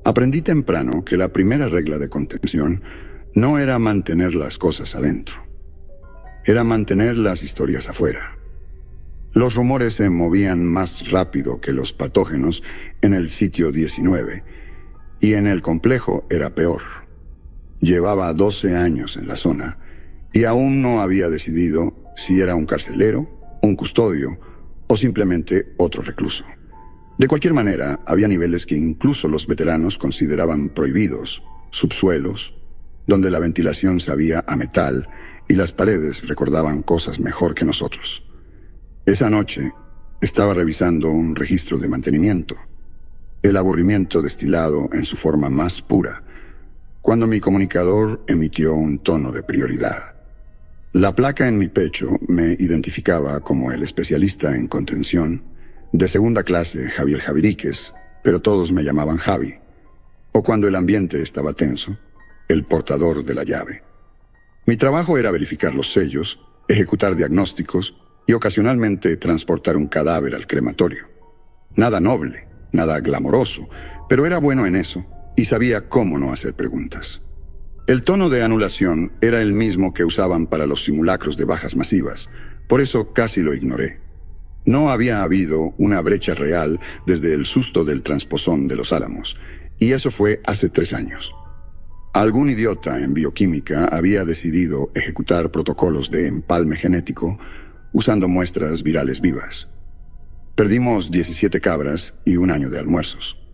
Aprendí temprano que la primera regla de contención no era mantener las cosas adentro, era mantener las historias afuera. Los rumores se movían más rápido que los patógenos en el sitio 19, y en el complejo era peor. Llevaba 12 años en la zona, y aún no había decidido si era un carcelero, un custodio o simplemente otro recluso. De cualquier manera, había niveles que incluso los veteranos consideraban prohibidos, subsuelos, donde la ventilación sabía a metal y las paredes recordaban cosas mejor que nosotros. Esa noche, estaba revisando un registro de mantenimiento, el aburrimiento destilado en su forma más pura, cuando mi comunicador emitió un tono de prioridad. La placa en mi pecho me identificaba como el especialista en contención, de segunda clase Javier Javiríquez, pero todos me llamaban Javi, o cuando el ambiente estaba tenso, el portador de la llave. Mi trabajo era verificar los sellos, ejecutar diagnósticos y ocasionalmente transportar un cadáver al crematorio. Nada noble, nada glamoroso, pero era bueno en eso y sabía cómo no hacer preguntas. El tono de anulación era el mismo que usaban para los simulacros de bajas masivas, por eso casi lo ignoré. No había habido una brecha real desde el susto del transposón de Los Álamos, y eso fue hace 3 años. Algún idiota en bioquímica había decidido ejecutar protocolos de empalme genético usando muestras virales vivas. Perdimos 17 cabras y 1 año de almuerzos.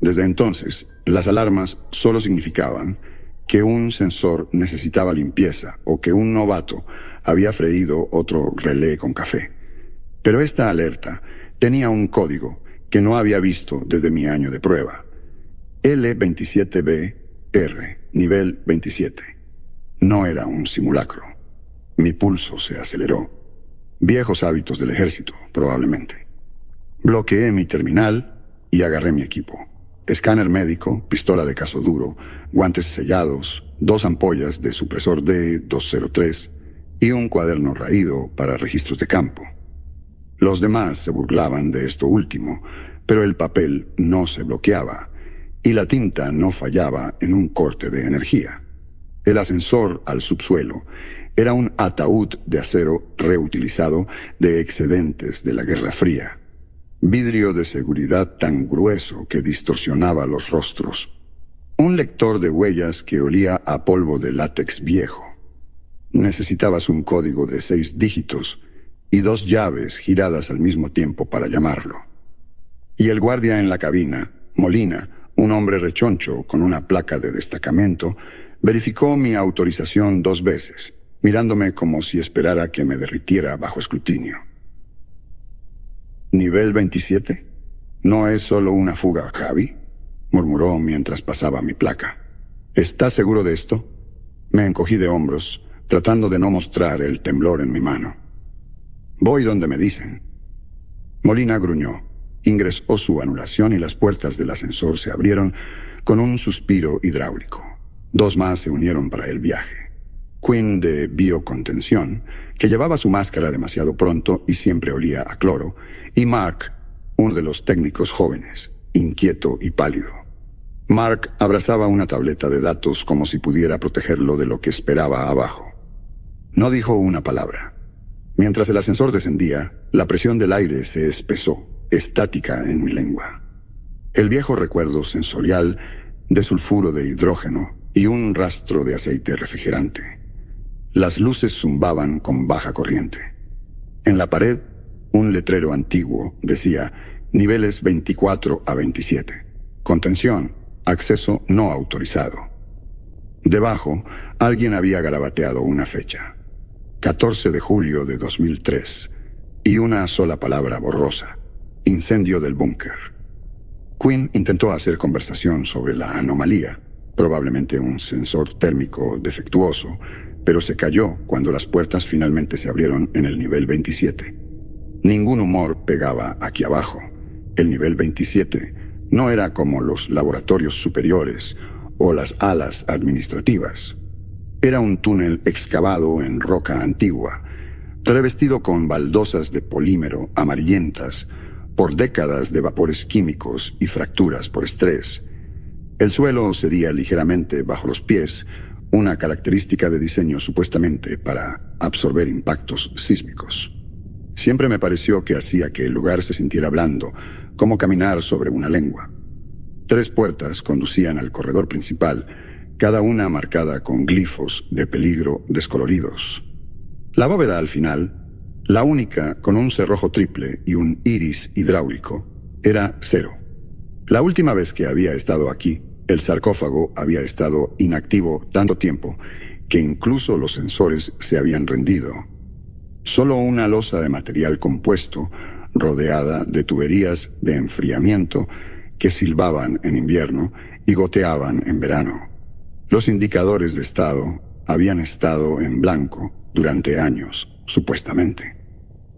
Desde entonces, las alarmas solo significaban que un sensor necesitaba limpieza o que un novato había freído otro relé con café. Pero esta alerta tenía un código que no había visto desde mi año de prueba. L27BR, nivel 27. No era un simulacro. Mi pulso se aceleró. Viejos hábitos del ejército, probablemente. Bloqueé mi terminal y agarré mi equipo. Escáner médico, pistola de caso duro, guantes sellados, 2 ampollas de supresor D203 y un cuaderno raído para registros de campo. Los demás se burlaban de esto último, pero el papel no se bloqueaba y la tinta no fallaba en un corte de energía. El ascensor al subsuelo era un ataúd de acero reutilizado de excedentes de la Guerra Fría. Vidrio de seguridad tan grueso que distorsionaba los rostros. Un lector de huellas que olía a polvo de látex viejo. Necesitabas un código de 6 dígitos y 2 llaves giradas al mismo tiempo para llamarlo. Y el guardia en la cabina, Molina, un hombre rechoncho con una placa de destacamento, verificó mi autorización 2 veces, mirándome como si esperara que me derritiera bajo escrutinio. ¿Nivel 27? ¿No es solo una fuga, Javi?, murmuró mientras pasaba mi placa. ¿Estás seguro de esto? Me encogí de hombros, tratando de no mostrar el temblor en mi mano. Voy donde me dicen. Molina gruñó, ingresó su anulación y las puertas del ascensor se abrieron con un suspiro hidráulico. 2 más se unieron para el viaje. Quinn de biocontención, que llevaba su máscara demasiado pronto y siempre olía a cloro, y Mark, uno de los técnicos jóvenes, inquieto y pálido. Mark abrazaba una tableta de datos como si pudiera protegerlo de lo que esperaba abajo. No dijo una palabra. Mientras el ascensor descendía, la presión del aire se espesó, estática en mi lengua. El viejo recuerdo sensorial de sulfuro de hidrógeno y un rastro de aceite refrigerante. Las luces zumbaban con baja corriente. En la pared, un letrero antiguo decía niveles 24 a 27. Contención, acceso no autorizado. Debajo, alguien había garabateado una fecha. 14 de julio de 2003, y una sola palabra borrosa: incendio del búnker. Quinn intentó hacer conversación sobre la anomalía, probablemente un sensor térmico defectuoso, pero se cayó cuando las puertas finalmente se abrieron en el nivel 27. Ningún humor pegaba aquí abajo. El nivel 27 no era como los laboratorios superiores o las alas administrativas. Era un túnel excavado en roca antigua, revestido con baldosas de polímero amarillentas por décadas de vapores químicos y fracturas por estrés. El suelo cedía ligeramente bajo los pies, una característica de diseño supuestamente para absorber impactos sísmicos. Siempre me pareció que hacía que el lugar se sintiera blando, como caminar sobre una lengua. 3 puertas conducían al corredor principal, cada una marcada con glifos de peligro descoloridos. La bóveda al final, la única con un cerrojo triple y un iris hidráulico, era 0. La última vez que había estado aquí, el sarcófago había estado inactivo tanto tiempo que incluso los sensores se habían rendido. Solo una losa de material compuesto, rodeada de tuberías de enfriamiento que silbaban en invierno y goteaban en verano. Los indicadores de estado habían estado en blanco durante años, supuestamente.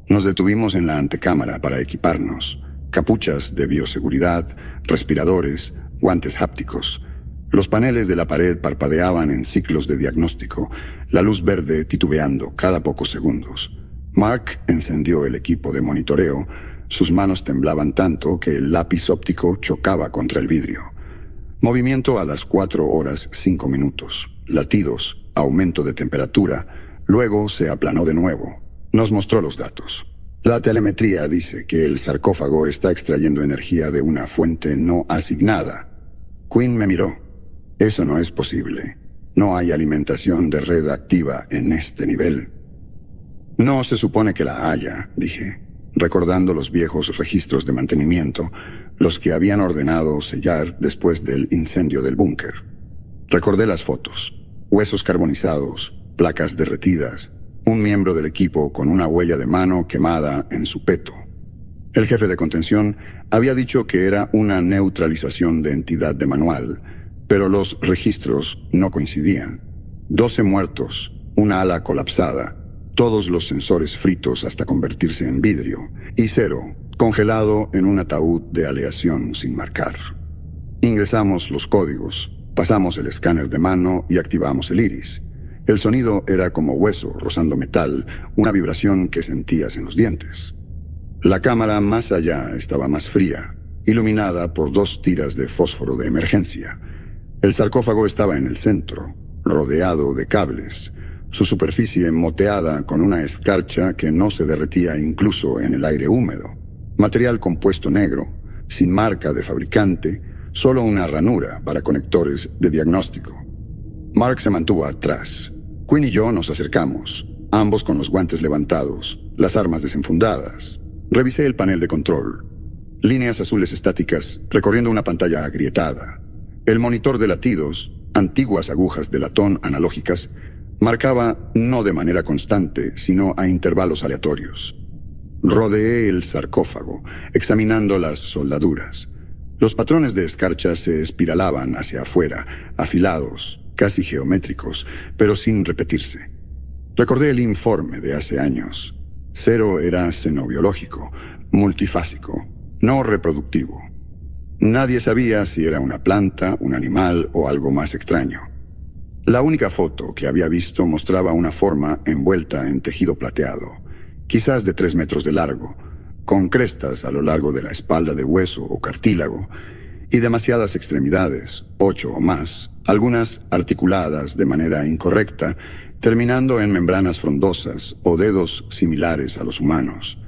Nos detuvimos en la antecámara para equiparnos. Capuchas de bioseguridad, respiradores, guantes hápticos. Los paneles de la pared parpadeaban en ciclos de diagnóstico, la luz verde titubeando cada pocos segundos. Mark encendió el equipo de monitoreo. Sus manos temblaban tanto que el lápiz óptico chocaba contra el vidrio. Movimiento a las 4:05. Latidos, aumento de temperatura. Luego se aplanó de nuevo. Nos mostró los datos. La telemetría dice que el sarcófago está extrayendo energía de una fuente no asignada. Quinn me miró. Eso no es posible. No hay alimentación de red activa en este nivel. No se supone que la haya, dije, recordando los viejos registros de mantenimiento, los que habían ordenado sellar después del incendio del búnker. Recordé las fotos, huesos carbonizados, placas derretidas, un miembro del equipo con una huella de mano quemada en su peto. El jefe de contención había dicho que era una neutralización de entidad de manual, pero los registros no coincidían. 12 muertos, una ala colapsada, todos los sensores fritos hasta convertirse en vidrio, y 0, congelado en un ataúd de aleación sin marcar. Ingresamos los códigos, pasamos el escáner de mano y activamos el iris. El sonido era como hueso rozando metal, una vibración que sentías en los dientes. La cámara más allá estaba más fría, iluminada por 2 tiras de fósforo de emergencia. El sarcófago estaba en el centro, rodeado de cables, su superficie moteada con una escarcha que no se derretía incluso en el aire húmedo. Material compuesto negro, sin marca de fabricante, solo una ranura para conectores de diagnóstico. Mark se mantuvo atrás. Quinn y yo nos acercamos, ambos con los guantes levantados, las armas desenfundadas. Revisé el panel de control. Líneas azules estáticas recorriendo una pantalla agrietada. El monitor de latidos, antiguas agujas de latón analógicas, marcaba no de manera constante, sino a intervalos aleatorios. Rodeé el sarcófago, examinando las soldaduras. Los patrones de escarcha se espiralaban hacia afuera, afilados, casi geométricos, pero sin repetirse. Recordé el informe de hace años. 0 era xenobiológico, multifásico, no reproductivo. Nadie sabía si era una planta, un animal o algo más extraño. La única foto que había visto mostraba una forma envuelta en tejido plateado, quizás de 3 metros de largo, con crestas a lo largo de la espalda de hueso o cartílago, y demasiadas extremidades, 8 o más, algunas articuladas de manera incorrecta, terminando en membranas frondosas o dedos similares a los humanos.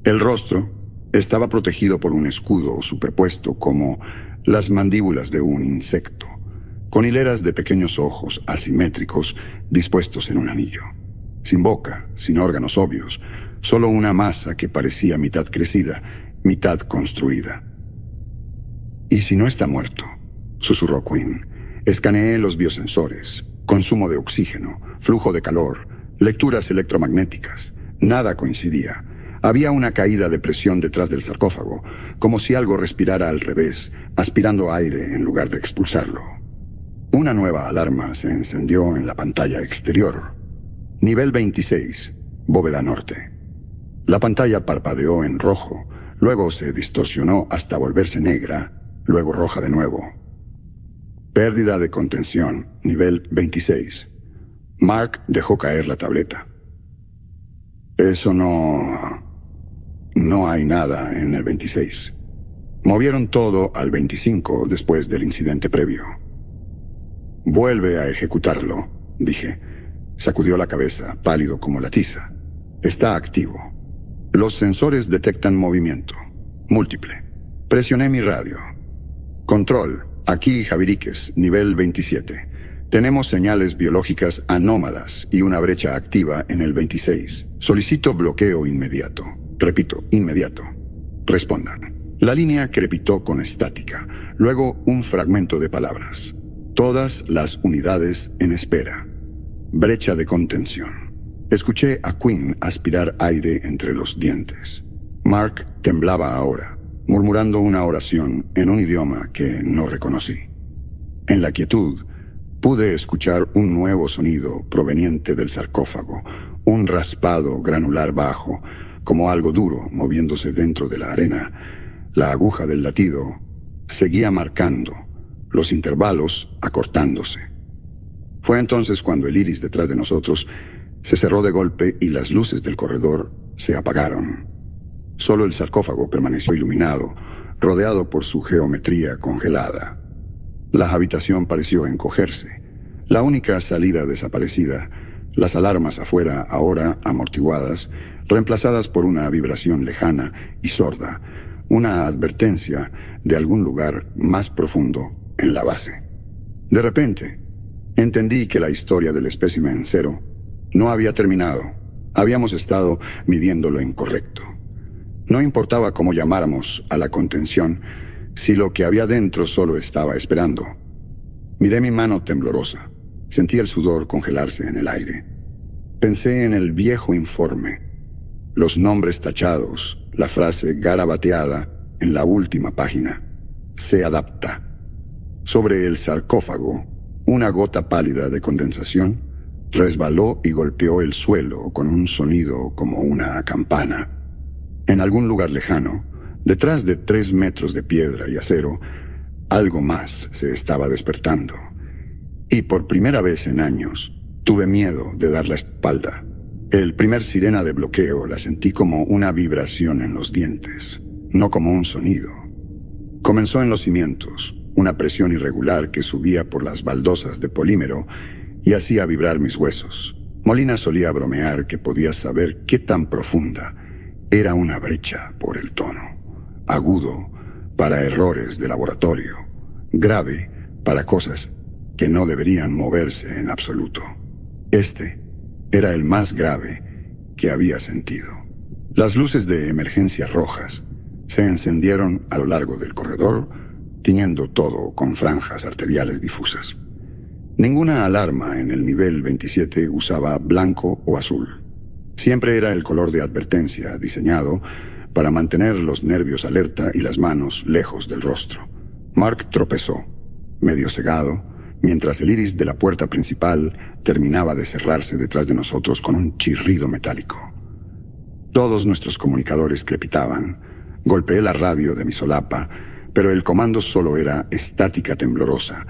El rostro estaba protegido por un escudo superpuesto como las mandíbulas de un insecto, con hileras de pequeños ojos asimétricos dispuestos en un anillo. Sin boca, sin órganos obvios, solo una masa que parecía mitad crecida, mitad construida. «¿Y si no está muerto?», susurró Quinn. Escaneé los biosensores, consumo de oxígeno, flujo de calor, lecturas electromagnéticas. Nada coincidía. Había una caída de presión detrás del sarcófago, como si algo respirara al revés, aspirando aire en lugar de expulsarlo. Una nueva alarma se encendió en la pantalla exterior. Nivel 26, bóveda norte. La pantalla parpadeó en rojo, luego se distorsionó hasta volverse negra, luego roja de nuevo. Pérdida de contención, nivel 26. Mark dejó caer la tableta. Eso no hay nada en el 26. Movieron todo al 25 después del incidente previo. Vuelve a ejecutarlo, dije. Sacudió la cabeza, pálido como la tiza. Está activo. Los sensores detectan movimiento. Múltiple. Presioné mi radio. Control. Aquí Javiríquez, nivel 27. Tenemos señales biológicas anómalas y una brecha activa en el 26. Solicito bloqueo inmediato. Repito, inmediato. Respondan. La línea crepitó con estática. Luego un fragmento de palabras. Todas las unidades en espera. Brecha de contención. Escuché a Quinn aspirar aire entre los dientes. Mark temblaba ahora, murmurando una oración en un idioma que no reconocí. En la quietud, pude escuchar un nuevo sonido proveniente del sarcófago, un raspado granular bajo, como algo duro moviéndose dentro de la arena. La aguja del latido seguía marcando, los intervalos acortándose. Fue entonces cuando el iris detrás de nosotros se cerró de golpe y las luces del corredor se apagaron. Solo el sarcófago permaneció iluminado, rodeado por su geometría congelada. La habitación pareció encogerse. La única salida desaparecida, las alarmas afuera ahora amortiguadas, reemplazadas por una vibración lejana y sorda, una advertencia de algún lugar más profundo en la base. De repente, entendí que la historia del espécimen cero no había terminado. Habíamos estado midiendo lo incorrecto. No importaba cómo llamáramos a la contención, si lo que había dentro solo estaba esperando. Miré mi mano temblorosa. Sentí el sudor congelarse en el aire. Pensé en el viejo informe, los nombres tachados, la frase garabateada en la última página. Se adapta. Sobre el sarcófago, una gota pálida de condensación resbaló y golpeó el suelo con un sonido como una campana. En algún lugar lejano, detrás de 3 metros de piedra y acero, algo más se estaba despertando. Y por primera vez en años, tuve miedo de dar la espalda. El primer sirena de bloqueo la sentí como una vibración en los dientes, no como un sonido. Comenzó en los cimientos, una presión irregular que subía por las baldosas de polímero y hacía vibrar mis huesos. Molina solía bromear que podía saber qué tan profunda era una brecha por el tono. Agudo para errores de laboratorio, grave para cosas que no deberían moverse en absoluto. Este era el más grave que había sentido. Las luces de emergencia rojas se encendieron a lo largo del corredor, tiñendo todo con franjas arteriales difusas. Ninguna alarma en el nivel 27 usaba blanco o azul. Siempre era el color de advertencia diseñado para mantener los nervios alerta y las manos lejos del rostro. Mark tropezó, medio cegado, mientras el iris de la puerta principal terminaba de cerrarse detrás de nosotros con un chirrido metálico. Todos nuestros comunicadores crepitaban. Golpeé la radio de mi solapa, pero el comando solo era estática temblorosa,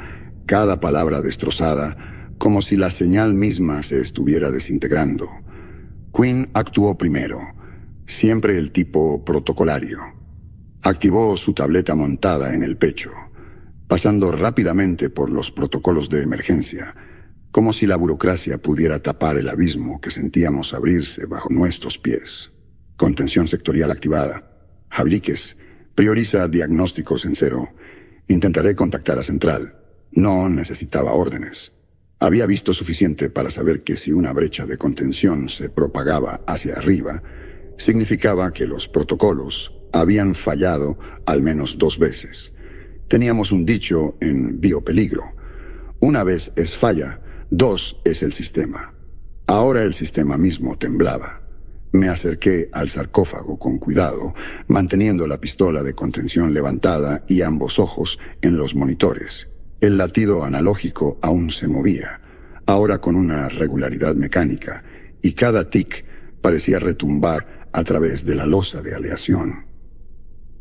cada palabra destrozada, como si la señal misma se estuviera desintegrando. Quinn actuó primero, siempre el tipo protocolario. Activó su tableta montada en el pecho, pasando rápidamente por los protocolos de emergencia, como si la burocracia pudiera tapar el abismo que sentíamos abrirse bajo nuestros pies. Contención sectorial activada. Javiríquez, prioriza diagnósticos en cero. Intentaré contactar a Central. No necesitaba órdenes. Había visto suficiente para saber que si una brecha de contención se propagaba hacia arriba, significaba que los protocolos habían fallado al menos 2 veces. Teníamos un dicho en biopeligro. 1 vez es falla, 2 es el sistema. Ahora el sistema mismo temblaba. Me acerqué al sarcófago con cuidado, manteniendo la pistola de contención levantada y ambos ojos en los monitores. El latido analógico aún se movía, ahora con una regularidad mecánica, y cada tic parecía retumbar a través de la losa de aleación.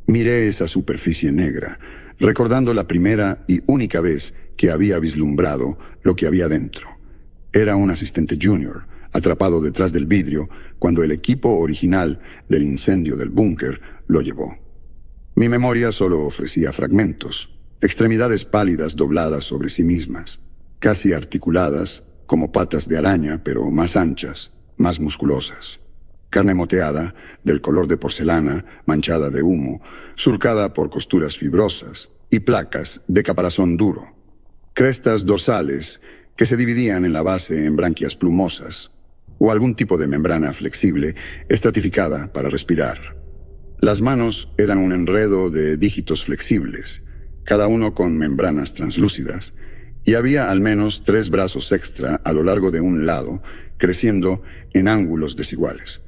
Miré esa superficie negra, recordando la primera y única vez que había vislumbrado lo que había dentro. Era un asistente junior, atrapado detrás del vidrio, cuando el equipo original del incendio del búnker lo llevó. Mi memoria solo ofrecía fragmentos, extremidades pálidas dobladas sobre sí mismas, casi articuladas, como patas de araña, pero más anchas, más musculosas. Carne moteada, del color de porcelana, manchada de humo, surcada por costuras fibrosas, y placas de caparazón duro. Crestas dorsales que se dividían en la base en branquias plumosas, o algún tipo de membrana flexible estratificada para respirar. Las manos eran un enredo de dígitos flexibles, cada uno con membranas translúcidas, y había al menos 3 brazos extra a lo largo de un lado, creciendo en ángulos desiguales.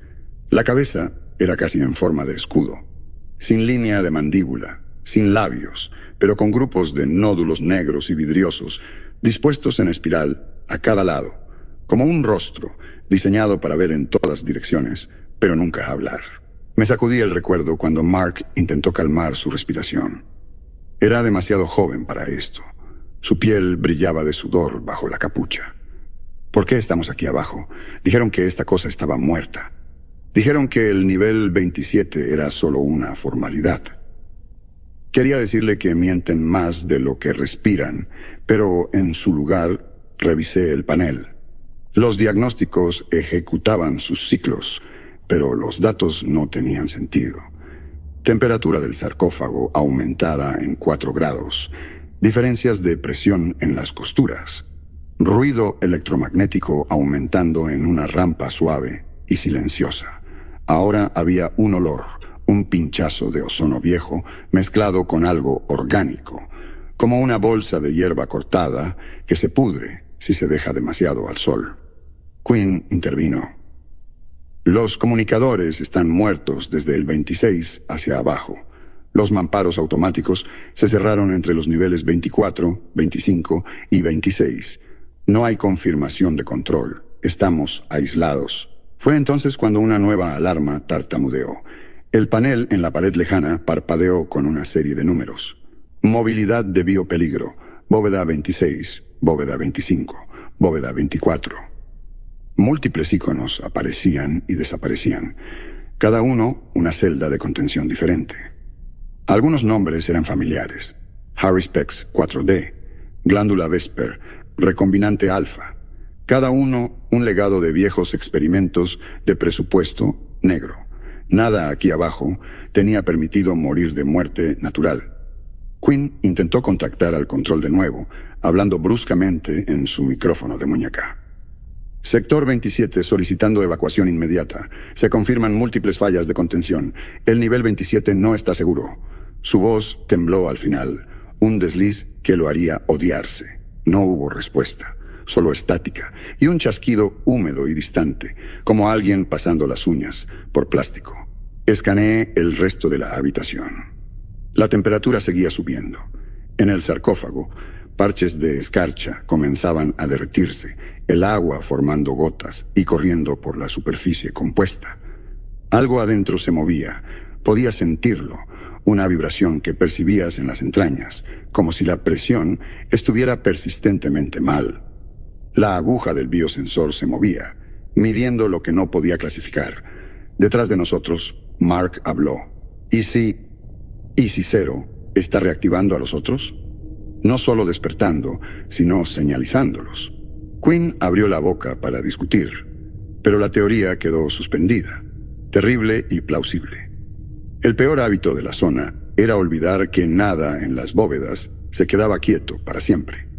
La cabeza era casi en forma de escudo, sin línea de mandíbula, sin labios, pero con grupos de nódulos negros y vidriosos, dispuestos en espiral a cada lado, como un rostro diseñado para ver en todas direcciones, pero nunca hablar. Me sacudí el recuerdo cuando Mark intentó calmar su respiración. Era demasiado joven para esto. Su piel brillaba de sudor bajo la capucha. ¿Por qué estamos aquí abajo? Dijeron que esta cosa estaba muerta. Dijeron que el nivel 27 era solo una formalidad. Quería decirle que mienten más de lo que respiran, pero en su lugar revisé el panel. Los diagnósticos ejecutaban sus ciclos, pero los datos no tenían sentido. Temperatura del sarcófago aumentada en 4 grados. Diferencias de presión en las costuras. Ruido electromagnético aumentando en una rampa suave y silenciosa. Ahora había un olor, un pinchazo de ozono viejo mezclado con algo orgánico, como una bolsa de hierba cortada que se pudre si se deja demasiado al sol. Quinn intervino. Los comunicadores están muertos desde el 26 hacia abajo. Los mamparos automáticos se cerraron entre los niveles 24, 25 y 26. No hay confirmación de control. Estamos aislados. Fue entonces cuando una nueva alarma tartamudeó. El panel en la pared lejana parpadeó con una serie de números. Movilidad de biopeligro. Bóveda 26, bóveda 25, bóveda 24. Múltiples iconos aparecían y desaparecían. Cada uno una celda de contención diferente. Algunos nombres eran familiares. Harrispex 4D, glándula Vesper, recombinante alfa. Cada uno un legado de viejos experimentos de presupuesto negro. Nada aquí abajo tenía permitido morir de muerte natural. Quinn intentó contactar al control de nuevo, hablando bruscamente en su micrófono de muñeca. Sector 27 solicitando evacuación inmediata. Se confirman múltiples fallas de contención. El nivel 27 no está seguro. Su voz tembló al final, un desliz que lo haría odiarse. No hubo respuesta, solo estática, y un chasquido húmedo y distante, como alguien pasando las uñas por plástico. Escaneé el resto de la habitación. La temperatura seguía subiendo. En el sarcófago, parches de escarcha comenzaban a derretirse, el agua formando gotas y corriendo por la superficie compuesta. Algo adentro se movía, podía sentirlo, una vibración que percibías en las entrañas, como si la presión estuviera persistentemente mal. La aguja del biosensor se movía, midiendo lo que no podía clasificar. Detrás de nosotros, Mark habló. ¿Y si Cero está reactivando a los otros? No solo despertando, sino señalizándolos. Quinn abrió la boca para discutir, pero la teoría quedó suspendida, terrible y plausible. El peor hábito de la zona era olvidar que nada en las bóvedas se quedaba quieto para siempre.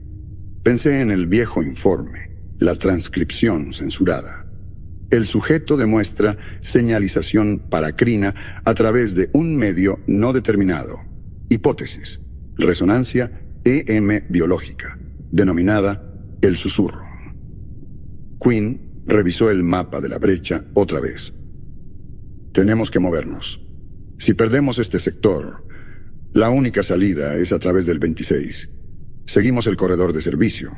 Pensé en el viejo informe, la transcripción censurada. El sujeto demuestra señalización paracrina a través de un medio no determinado. Hipótesis, resonancia EM biológica, denominada el susurro. Quinn revisó el mapa de la brecha otra vez. Tenemos que movernos. Si perdemos este sector, la única salida es a través del 26. Seguimos el corredor de servicio.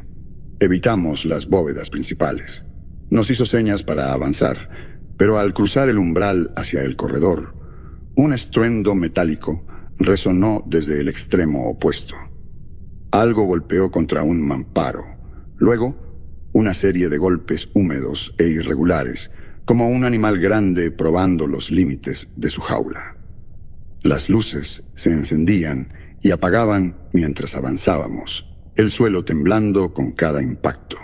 Evitamos las bóvedas principales. Nos hizo señas para avanzar, pero al cruzar el umbral hacia el corredor, un estruendo metálico resonó desde el extremo opuesto. Algo golpeó contra un mamparo. Luego, una serie de golpes húmedos e irregulares, como un animal grande probando los límites de su jaula. Las luces se encendían y apagaban mientras avanzábamos, el suelo temblando con cada impacto.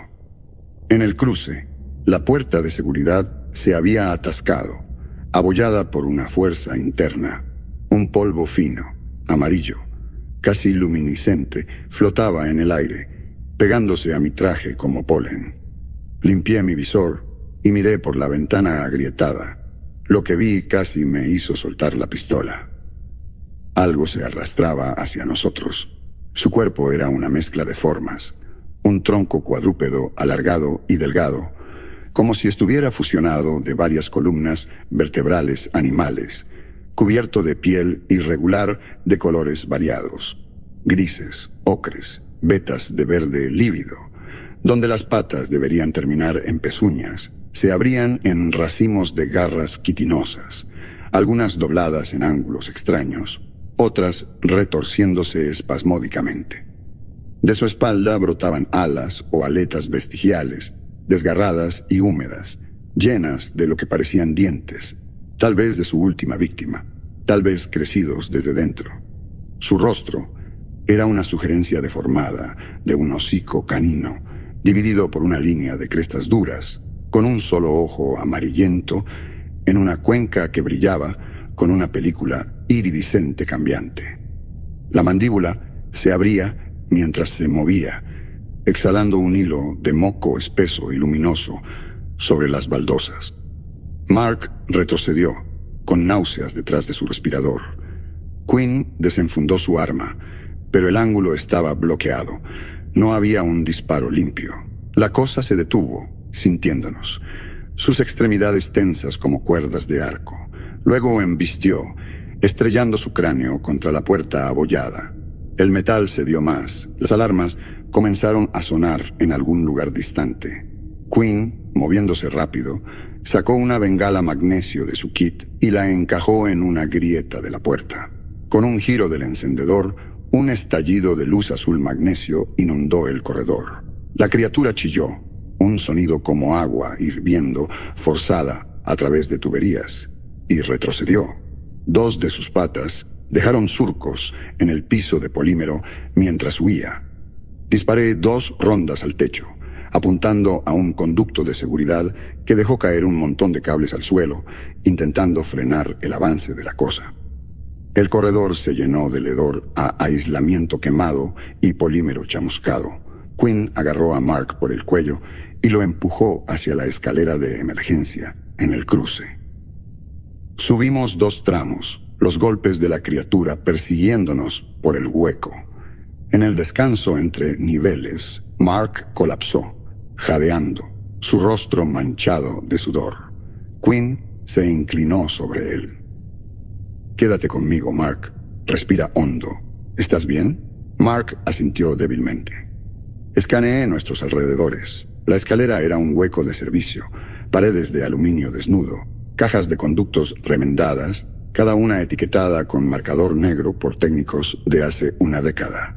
En el cruce, la puerta de seguridad se había atascado, abollada por una fuerza interna. Un polvo fino, amarillo, casi luminiscente, flotaba en el aire, pegándose a mi traje como polen. Limpié mi visor y miré por la ventana agrietada. Lo que vi casi me hizo soltar la pistola. Algo se arrastraba hacia nosotros. Su cuerpo era una mezcla de formas, un tronco cuadrúpedo alargado y delgado, como si estuviera fusionado de varias columnas vertebrales animales, cubierto de piel irregular de colores variados, grises, ocres, vetas de verde lívido, donde las patas deberían terminar en pezuñas, se abrían en racimos de garras quitinosas, algunas dobladas en ángulos extraños, otras retorciéndose espasmódicamente. De su espalda brotaban alas o aletas vestigiales, desgarradas y húmedas, llenas de lo que parecían dientes, tal vez de su última víctima, tal vez crecidos desde dentro. Su rostro era una sugerencia deformada de un hocico canino, dividido por una línea de crestas duras, con un solo ojo amarillento en una cuenca que brillaba con una película iridiscente cambiante. La mandíbula se abría mientras se movía, exhalando un hilo de moco espeso y luminoso sobre las baldosas. Mark retrocedió, con náuseas detrás de su respirador. Quinn desenfundó su arma, pero el ángulo estaba bloqueado. No había un disparo limpio. La cosa se detuvo, sintiéndonos, sus extremidades tensas como cuerdas de arco. Luego embistió, estrellando su cráneo contra la puerta abollada. El metal se dio más. Las alarmas comenzaron a sonar en algún lugar distante. Quinn, moviéndose rápido, sacó una bengala magnesio de su kit y la encajó en una grieta de la puerta. Con un giro del encendedor, un estallido de luz azul magnesio inundó el corredor. La criatura chilló, un sonido como agua hirviendo, forzada a través de tuberías, y retrocedió. Dos de sus patas dejaron surcos en el piso de polímero mientras huía. Disparé 2 rondas al techo, apuntando a un conducto de seguridad que dejó caer un montón de cables al suelo, intentando frenar el avance de la cosa. El corredor se llenó del hedor a aislamiento quemado y polímero chamuscado. Quinn agarró a Mark por el cuello y lo empujó hacia la escalera de emergencia en el cruce. Subimos 2 tramos, los golpes de la criatura persiguiéndonos por el hueco. En el descanso entre niveles, Mark colapsó, jadeando, su rostro manchado de sudor. Quinn se inclinó sobre él. «Quédate conmigo, Mark. Respira hondo. ¿Estás bien?» Mark asintió débilmente. Escaneé nuestros alrededores. La escalera era un hueco de servicio, paredes de aluminio desnudo, cajas de conductos remendadas, cada una etiquetada con marcador negro por técnicos de hace una década.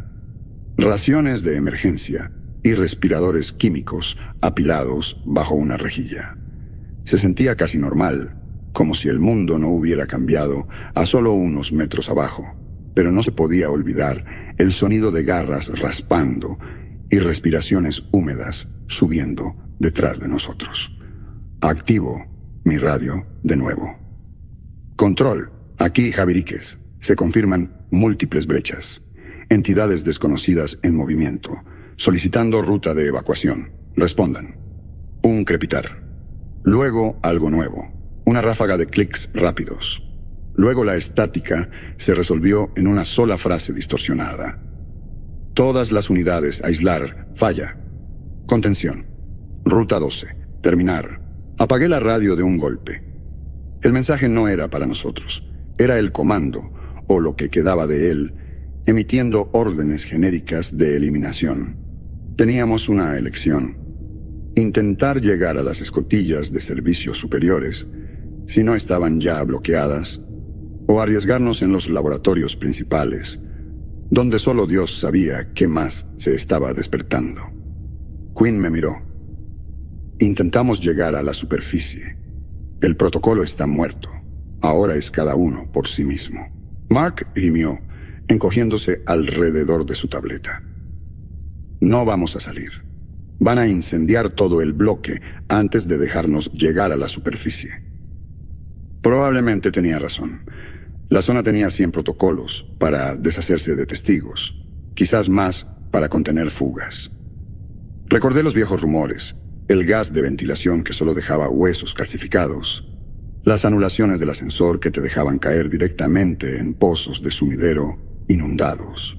Raciones de emergencia y respiradores químicos apilados bajo una rejilla. Se sentía casi normal, como si el mundo no hubiera cambiado a solo unos metros abajo, pero no se podía olvidar el sonido de garras raspando y respiraciones húmedas subiendo detrás de nosotros. Activo mi radio de nuevo. «Control, aquí Javiríquez. Se confirman múltiples brechas. Entidades desconocidas en movimiento, solicitando ruta de evacuación. Respondan». Un crepitar. Luego algo nuevo. Una ráfaga de clics rápidos. Luego la estática se resolvió en una sola frase distorsionada. «Todas las unidades, aislar, falla. Contención. Ruta 12. Terminar». Apagué la radio de un golpe. El mensaje no era para nosotros. Era el comando, o lo que quedaba de él, emitiendo órdenes genéricas de eliminación. Teníamos una elección: intentar llegar a las escotillas de servicios superiores, si no estaban ya bloqueadas, o arriesgarnos en los laboratorios principales, donde solo Dios sabía qué más se estaba despertando. Quinn me miró. Intentamos llegar a la superficie. El protocolo está muerto. Ahora es cada uno por sí mismo. Mark gimió, encogiéndose alrededor de su tableta. No vamos a salir. Van a incendiar todo el bloque antes de dejarnos llegar a la superficie. Probablemente tenía razón. La zona tenía 100 protocolos para deshacerse de testigos, quizás más para contener fugas. Recordé los viejos rumores, el gas de ventilación que solo dejaba huesos calcificados, las anulaciones del ascensor que te dejaban caer directamente en pozos de sumidero inundados.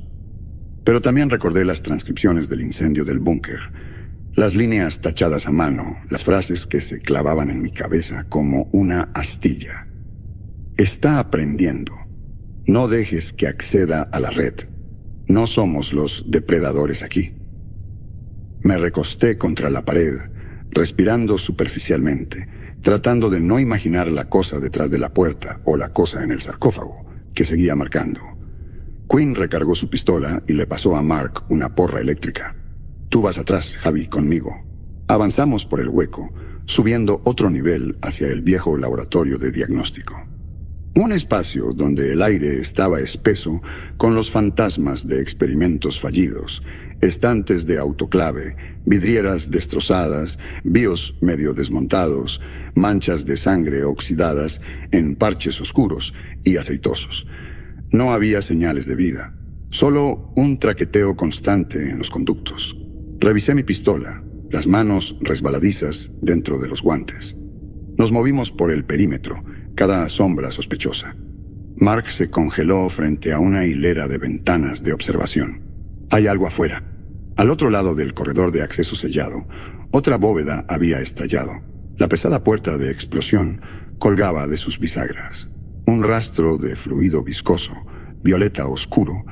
Pero también recordé las transcripciones del incendio del búnker, las líneas tachadas a mano, las frases que se clavaban en mi cabeza como una astilla. Está aprendiendo. No dejes que acceda a la red. No somos los depredadores aquí. Me recosté contra la pared, respirando superficialmente, tratando de no imaginar la cosa detrás de la puerta o la cosa en el sarcófago, que seguía marcando. Quinn recargó su pistola y le pasó a Mark una porra eléctrica. Tú vas atrás, Javi, conmigo. Avanzamos por el hueco, subiendo otro nivel hacia el viejo laboratorio de diagnóstico. Un espacio donde el aire estaba espeso con los fantasmas de experimentos fallidos, estantes de autoclave, vidrieras destrozadas, BIOS medio desmontados, manchas de sangre oxidadas en parches oscuros y aceitosos. No había señales de vida, solo un traqueteo constante en los conductos. Revisé mi pistola, las manos resbaladizas dentro de los guantes. Nos movimos por el perímetro, cada sombra sospechosa. Mark se congeló frente a una hilera de ventanas de observación. Hay algo afuera. Al otro lado del corredor de acceso sellado, otra bóveda había estallado. La pesada puerta de explosión colgaba de sus bisagras. Un rastro de fluido viscoso, violeta oscuro,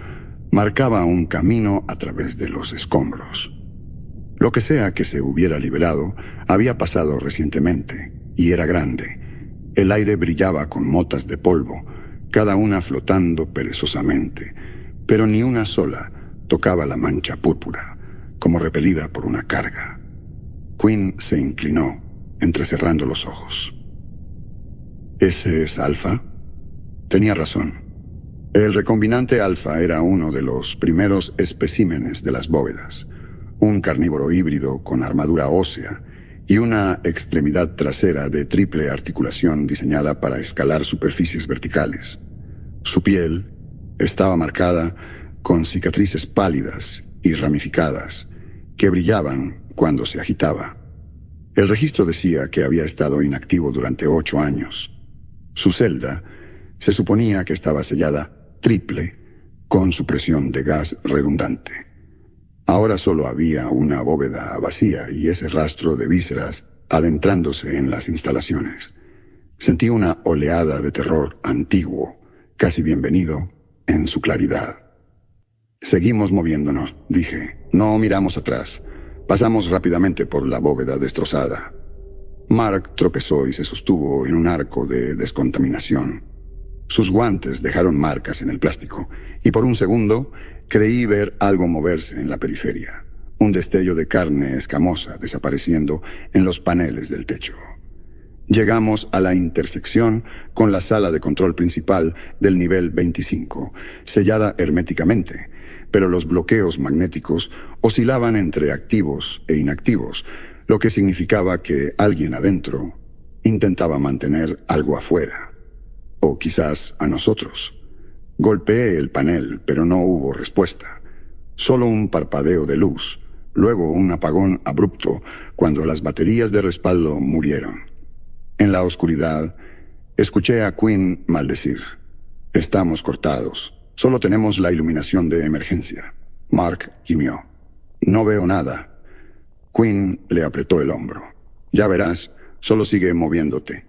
marcaba un camino a través de los escombros. Lo que sea que se hubiera liberado había pasado recientemente, y era grande. El aire brillaba con motas de polvo, cada una flotando perezosamente, pero ni una sola tocaba la mancha púrpura, como repelida por una carga. Quinn se inclinó, entrecerrando los ojos. ¿Ese es Alfa? Tenía razón. El recombinante Alfa era uno de los primeros especímenes de las bóvedas, un carnívoro híbrido con armadura ósea y una extremidad trasera de triple articulación diseñada para escalar superficies verticales. Su piel estaba marcada con cicatrices pálidas y ramificadas que brillaban cuando se agitaba. El registro decía que había estado inactivo durante 8 años. Su celda se suponía que estaba sellada triple con supresión de gas redundante. Ahora solo había una bóveda vacía y ese rastro de vísceras adentrándose en las instalaciones. Sentí una oleada de terror antiguo, casi bienvenido, en su claridad. Seguimos moviéndonos, dije. No miramos atrás. Pasamos rápidamente por la bóveda destrozada. Mark tropezó y se sostuvo en un arco de descontaminación. Sus guantes dejaron marcas en el plástico, y por un segundo creí ver algo moverse en la periferia. Un destello de carne escamosa desapareciendo en los paneles del techo. Llegamos a la intersección con la sala de control principal del nivel 25, sellada herméticamente, pero los bloqueos magnéticos oscilaban entre activos e inactivos, lo que significaba que alguien adentro intentaba mantener algo afuera. O quizás a nosotros. Golpeé el panel, pero no hubo respuesta. Solo un parpadeo de luz, luego un apagón abrupto cuando las baterías de respaldo murieron. En la oscuridad, escuché a Quinn maldecir. Estamos cortados. Solo tenemos la iluminación de emergencia. Mark gimió. No veo nada. Quinn le apretó el hombro. Ya verás, solo sigue moviéndote.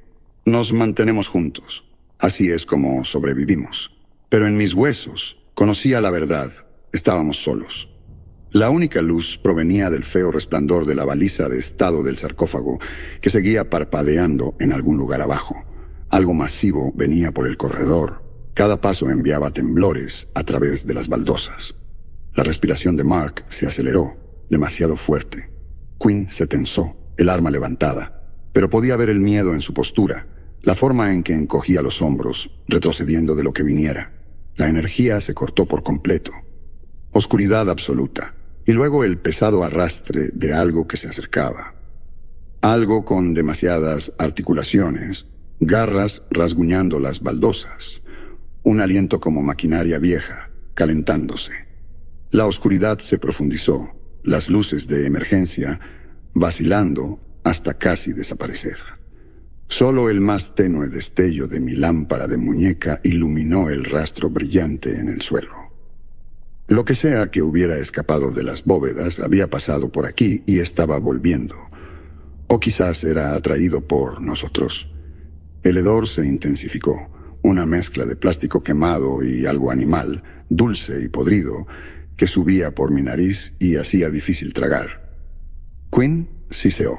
Nos mantenemos juntos. Así es como sobrevivimos. Pero en mis huesos Conocía la verdad. Estábamos solos. La única luz provenía del feo resplandor de la baliza de estado del sarcófago, que seguía parpadeando en algún lugar abajo. Algo masivo venía por el corredor. Cada paso enviaba temblores a través de las baldosas. La respiración de Mark se aceleró, demasiado fuerte. Quinn se tensó, el arma levantada, pero podía ver el miedo en su postura, la forma en que encogía los hombros, retrocediendo de lo que viniera. La energía se cortó por completo. Oscuridad absoluta. Y luego el pesado arrastre de algo que se acercaba. Algo con demasiadas articulaciones, garras rasguñando las baldosas. Un aliento como maquinaria vieja, calentándose. La oscuridad se profundizó, las luces de emergencia vacilando hasta casi desaparecer. Solo el más tenue destello de mi lámpara de muñeca iluminó el rastro brillante en el suelo. Lo que sea que hubiera escapado de las bóvedas había pasado por aquí y estaba volviendo. O quizás era atraído por nosotros. El hedor se intensificó, una mezcla de plástico quemado y algo animal, dulce y podrido, que subía por mi nariz y hacía difícil tragar. Quinn siseó.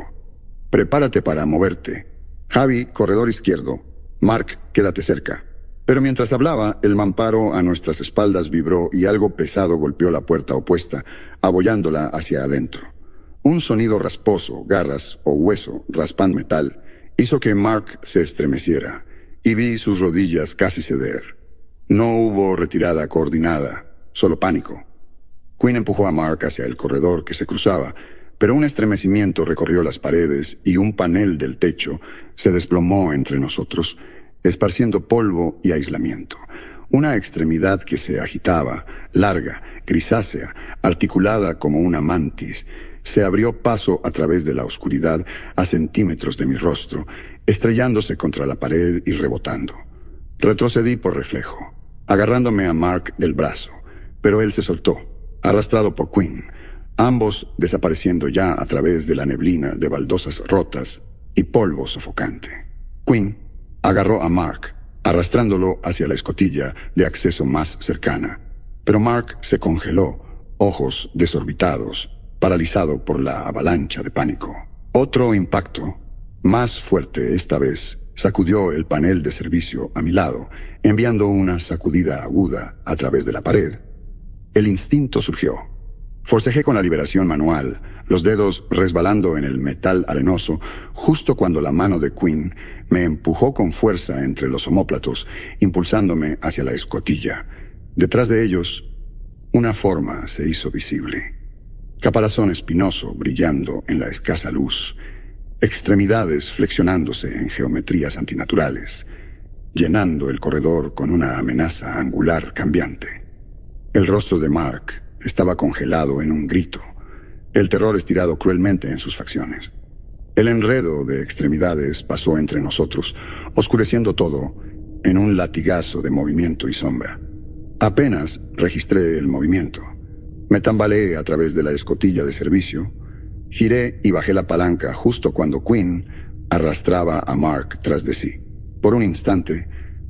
Prepárate para moverte. Javi, corredor izquierdo. Mark, quédate cerca. Pero mientras hablaba, el mamparo a nuestras espaldas vibró y algo pesado golpeó la puerta opuesta, abollándola hacia adentro. Un sonido rasposo, garras o hueso raspando metal, hizo que Mark se estremeciera, y vi sus rodillas casi ceder. No hubo retirada coordinada, solo pánico. Quinn empujó a Mark hacia el corredor que se cruzaba, pero un estremecimiento recorrió las paredes y un panel del techo se desplomó entre nosotros, esparciendo polvo y aislamiento. Una extremidad que se agitaba, larga, grisácea, articulada como una mantis, se abrió paso a través de la oscuridad a centímetros de mi rostro, estrellándose contra la pared y rebotando. Retrocedí por reflejo, agarrándome a Mark del brazo, pero él se soltó, arrastrado por Quinn, ambos desapareciendo ya a través de la neblina de baldosas rotas y polvo sofocante. Quinn agarró a Mark, arrastrándolo hacia la escotilla de acceso más cercana. Pero Mark se congeló, ojos desorbitados, paralizado por la avalancha de pánico. Otro impacto, más fuerte esta vez, sacudió el panel de servicio a mi lado, enviando una sacudida aguda a través de la pared. El instinto surgió. Forcejé con la liberación manual, los dedos resbalando en el metal arenoso, justo cuando la mano de Quinn me empujó con fuerza entre los omóplatos, impulsándome hacia la escotilla. Detrás de ellos, una forma se hizo visible. Caparazón espinoso brillando en la escasa luz, extremidades flexionándose en geometrías antinaturales, llenando el corredor con una amenaza angular cambiante. El rostro de Mark estaba congelado en un grito, el terror estirado cruelmente en sus facciones. El enredo de extremidades pasó entre nosotros, oscureciendo todo en un latigazo de movimiento y sombra. Apenas registré el movimiento. Me tambaleé a través de la escotilla de servicio, giré y bajé la palanca justo cuando Quinn arrastraba a Mark tras de sí. Por un instante,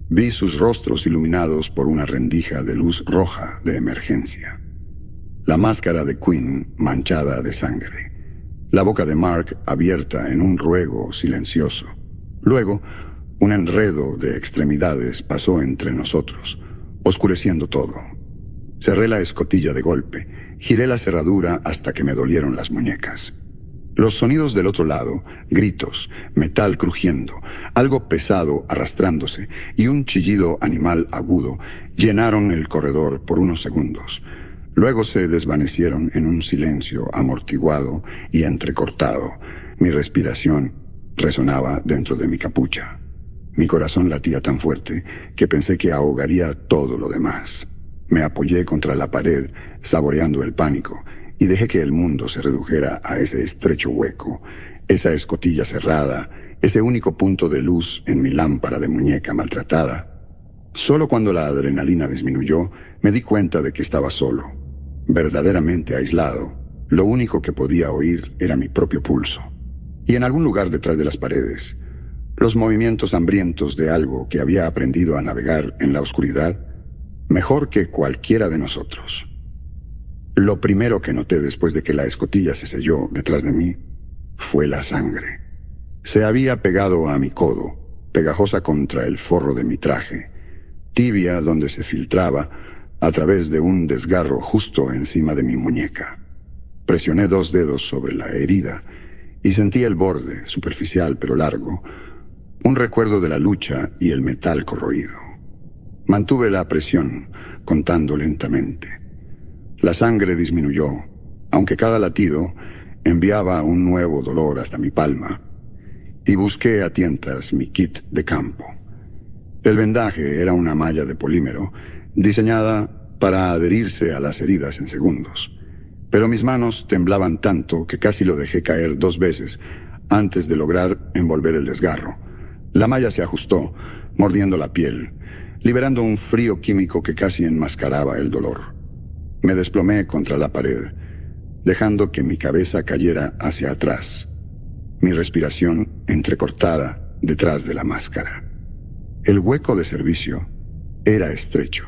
vi sus rostros iluminados por una rendija de luz roja de emergencia. La máscara de Quinn manchada de sangre. La boca de Mark abierta en un ruego silencioso. Luego, un enredo de extremidades pasó entre nosotros, oscureciendo todo. Cerré la escotilla de golpe, giré la cerradura hasta que me dolieron las muñecas. Los sonidos del otro lado, gritos, metal crujiendo, algo pesado arrastrándose y un chillido animal agudo llenaron el corredor por unos segundos. Luego se desvanecieron en un silencio amortiguado y entrecortado. Mi respiración resonaba dentro de mi capucha. Mi corazón latía tan fuerte que pensé que ahogaría todo lo demás. Me apoyé contra la pared, saboreando el pánico, y dejé que el mundo se redujera a ese estrecho hueco, esa escotilla cerrada, ese único punto de luz en mi lámpara de muñeca maltratada. Solo cuando la adrenalina disminuyó, me di cuenta de que estaba solo. Verdaderamente aislado, lo único que podía oír era mi propio pulso. Y en algún lugar detrás de las paredes, los movimientos hambrientos de algo que había aprendido a navegar en la oscuridad mejor que cualquiera de nosotros. Lo primero que noté después de que la escotilla se selló detrás de mí fue la sangre. Se había pegado a mi codo, pegajosa contra el forro de mi traje, tibia donde se filtraba a través de un desgarro justo encima de mi muñeca. Presioné 2 dedos sobre la herida y sentí el borde, superficial pero largo, un recuerdo de la lucha y el metal corroído. Mantuve la presión, contando lentamente. La sangre disminuyó, aunque cada latido enviaba un nuevo dolor hasta mi palma, y busqué a tientas mi kit de campo. El vendaje era una malla de polímero diseñada para adherirse a las heridas en segundos, pero mis manos temblaban tanto que casi lo dejé caer 2 veces antes de lograr envolver el desgarro. La malla se ajustó, mordiendo la piel, liberando un frío químico que casi enmascaraba el dolor. Me desplomé contra la pared, dejando que mi cabeza cayera hacia atrás, mi respiración entrecortada detrás de la máscara. El hueco de servicio era estrecho,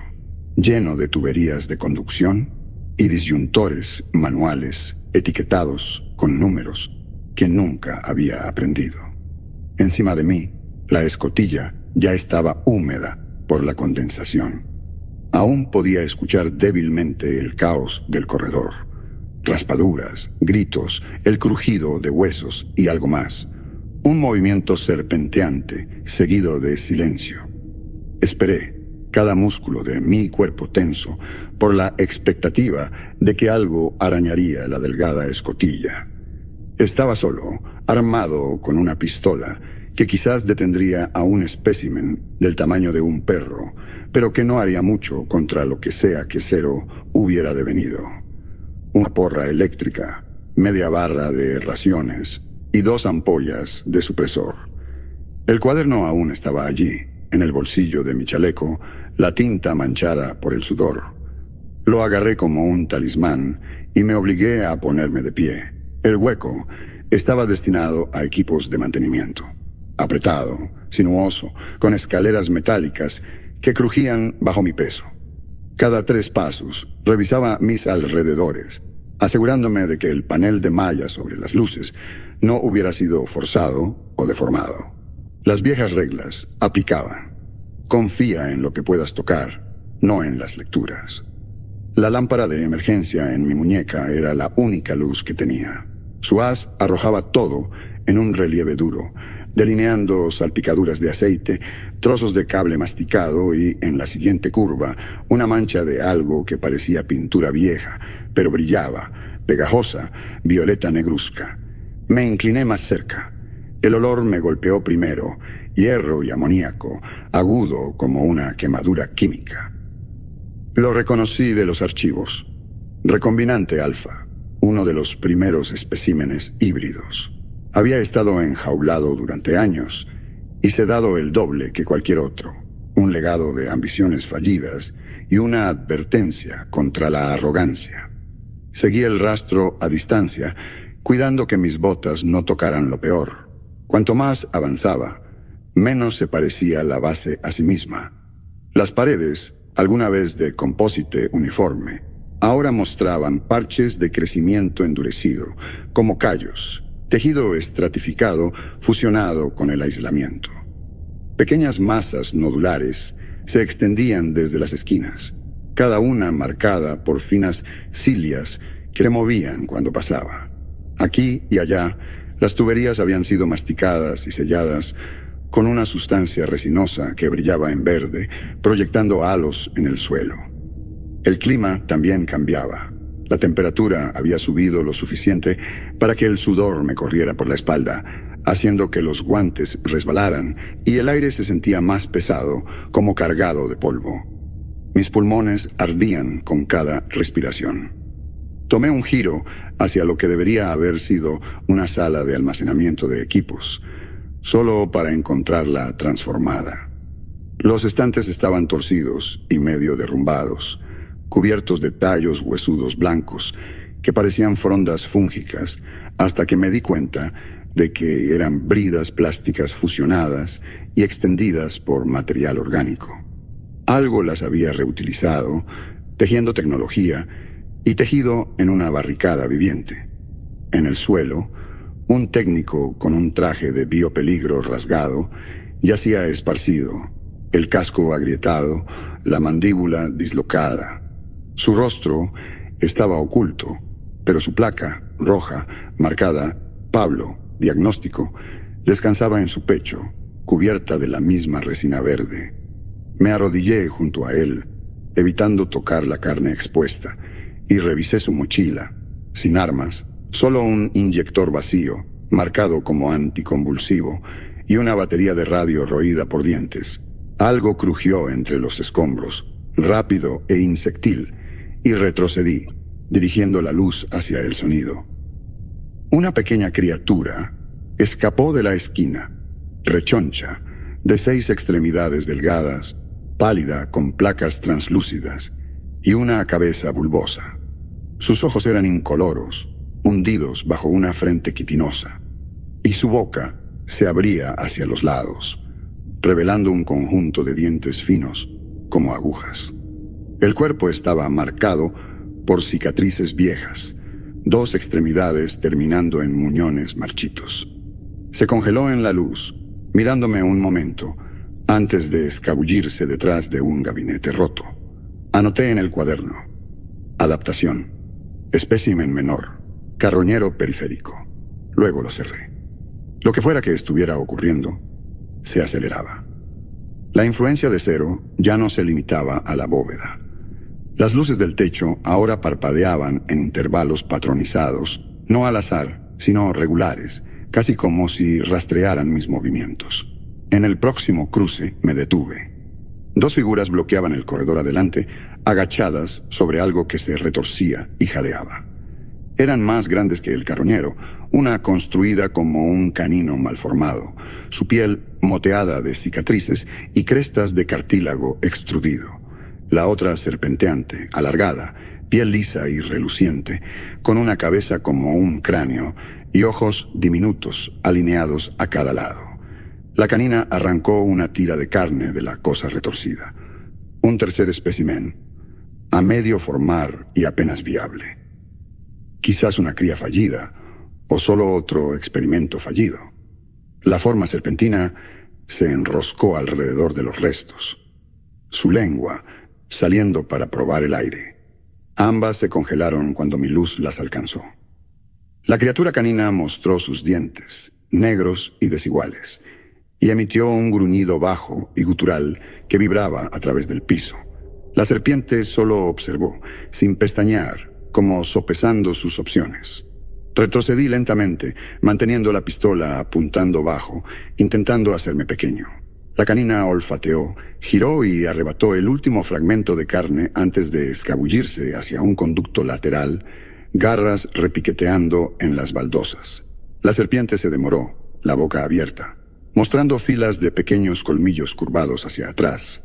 lleno de tuberías de conducción y disyuntores manuales etiquetados con números que nunca había aprendido. Encima de mí, la escotilla ya estaba húmeda por la condensación. Aún podía escuchar débilmente el caos del corredor. Raspaduras, gritos, el crujido de huesos y algo más. Un movimiento serpenteante, seguido de silencio. Esperé, cada músculo de mi cuerpo tenso, por la expectativa de que algo arañaría la delgada escotilla. Estaba solo, armado con una pistola, que quizás detendría a un espécimen del tamaño de un perro, pero que no haría mucho contra lo que sea que Zero hubiera devenido. Una porra eléctrica, media barra de raciones y 2 ampollas de supresor. El cuaderno aún estaba allí, en el bolsillo de mi chaleco, la tinta manchada por el sudor. Lo agarré como un talismán y me obligué a ponerme de pie. El hueco estaba destinado a equipos de mantenimiento. Apretado, sinuoso, con escaleras metálicas que crujían bajo mi peso. Cada 3 pasos revisaba mis alrededores, asegurándome de que el panel de malla sobre las luces no hubiera sido forzado o deformado. Las viejas reglas aplicaban. Confía en lo que puedas tocar, no en las lecturas. La lámpara de emergencia en mi muñeca era la única luz que tenía. Su haz arrojaba todo en un relieve duro, delineando salpicaduras de aceite, trozos de cable masticado y, en la siguiente curva, una mancha de algo que parecía pintura vieja, pero brillaba, pegajosa, violeta negruzca. Me incliné más cerca. El olor me golpeó primero, hierro y amoníaco, agudo como una quemadura química. Lo reconocí de los archivos. Recombinante alfa, uno de los primeros especímenes híbridos. Había estado enjaulado durante años y sedado el doble que cualquier otro. Un legado de ambiciones fallidas y una advertencia contra la arrogancia. Seguí el rastro a distancia, cuidando que mis botas no tocaran lo peor. Cuanto más avanzaba, menos se parecía la base a sí misma. Las paredes, alguna vez de compósite uniforme, ahora mostraban parches de crecimiento endurecido, como callos, tejido estratificado fusionado con el aislamiento. Pequeñas masas nodulares se extendían desde las esquinas, cada una marcada por finas cilias que se movían cuando pasaba. Aquí y allá, las tuberías habían sido masticadas y selladas con una sustancia resinosa que brillaba en verde, proyectando halos en el suelo. El clima también cambiaba. La temperatura había subido lo suficiente para que el sudor me corriera por la espalda, haciendo que los guantes resbalaran y el aire se sentía más pesado, como cargado de polvo. Mis pulmones ardían con cada respiración. Tomé un giro hacia lo que debería haber sido una sala de almacenamiento de equipos, solo para encontrarla transformada. Los estantes estaban torcidos y medio derrumbados, cubiertos de tallos huesudos blancos que parecían frondas fúngicas, hasta que me di cuenta de que eran bridas plásticas fusionadas y extendidas por material orgánico. Algo las había reutilizado, tejiendo tecnología y tejido en una barricada viviente. En el suelo, un técnico con un traje de biopeligro rasgado yacía esparcido, el casco agrietado, la mandíbula dislocada. Su rostro estaba oculto, pero su placa, roja, marcada Pablo, diagnóstico, descansaba en su pecho, cubierta de la misma resina verde. Me arrodillé junto a él, evitando tocar la carne expuesta, y revisé su mochila, sin armas, solo un inyector vacío, marcado como anticonvulsivo, y una batería de radio roída por dientes. Algo crujió entre los escombros, rápido e insectil, y retrocedí, dirigiendo la luz hacia el sonido. Una pequeña criatura escapó de la esquina, rechoncha, de 6 extremidades delgadas, pálida con placas translúcidas, y una cabeza bulbosa. Sus ojos eran incoloros, hundidos bajo una frente quitinosa, y su boca se abría hacia los lados, revelando un conjunto de dientes finos, como agujas. El cuerpo estaba marcado por cicatrices viejas, 2 extremidades terminando en muñones marchitos. Se congeló en la luz, mirándome un momento, antes de escabullirse detrás de un gabinete roto. Anoté en el cuaderno: adaptación, espécimen menor, carroñero periférico. Luego lo cerré. Lo que fuera que estuviera ocurriendo, se aceleraba. La influencia de Cero ya no se limitaba a la bóveda. Las luces del techo ahora parpadeaban en intervalos patronizados, no al azar, sino regulares, casi como si rastrearan mis movimientos. En el próximo cruce me detuve. 2 figuras bloqueaban el corredor adelante, agachadas sobre algo que se retorcía y jadeaba. Eran más grandes que el carroñero, una construida como un canino malformado, su piel moteada de cicatrices y crestas de cartílago extrudido. La otra serpenteante, alargada, piel lisa y reluciente, con una cabeza como un cráneo y ojos diminutos alineados a cada lado. La canina arrancó una tira de carne de la cosa retorcida. Un tercer espécimen, a medio formar y apenas viable. Quizás una cría fallida, o solo otro experimento fallido. La forma serpentina se enroscó alrededor de los restos, su lengua saliendo para probar el aire. Ambas se congelaron cuando mi luz las alcanzó. La criatura canina mostró sus dientes, negros y desiguales, y emitió un gruñido bajo y gutural que vibraba a través del piso. La serpiente solo observó, sin pestañear, como sopesando sus opciones. Retrocedí lentamente, manteniendo la pistola apuntando bajo, intentando hacerme pequeño. La canina olfateó, giró y arrebató el último fragmento de carne antes de escabullirse hacia un conducto lateral, garras repiqueteando en las baldosas. La serpiente se demoró, la boca abierta, mostrando filas de pequeños colmillos curvados hacia atrás.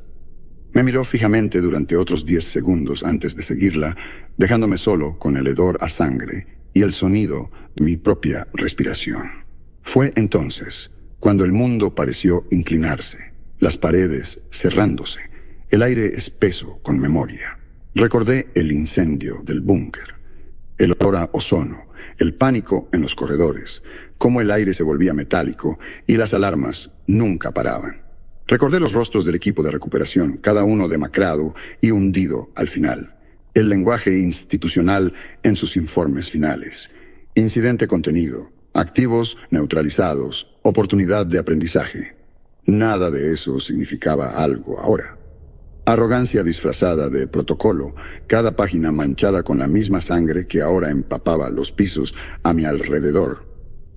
Me miró fijamente durante otros 10 segundos antes de seguirla, dejándome solo con el hedor a sangre y el sonido de mi propia respiración. Fue entonces cuando el mundo pareció inclinarse, las paredes cerrándose, el aire espeso con memoria. Recordé el incendio del búnker, el olor a ozono, el pánico en los corredores, cómo el aire se volvía metálico y las alarmas nunca paraban. Recordé los rostros del equipo de recuperación, cada uno demacrado y hundido al final. El lenguaje institucional en sus informes finales. Incidente contenido, activos neutralizados, oportunidad de aprendizaje. Nada de eso significaba algo ahora. Arrogancia disfrazada de protocolo, cada página manchada con la misma sangre que ahora empapaba los pisos a mi alrededor.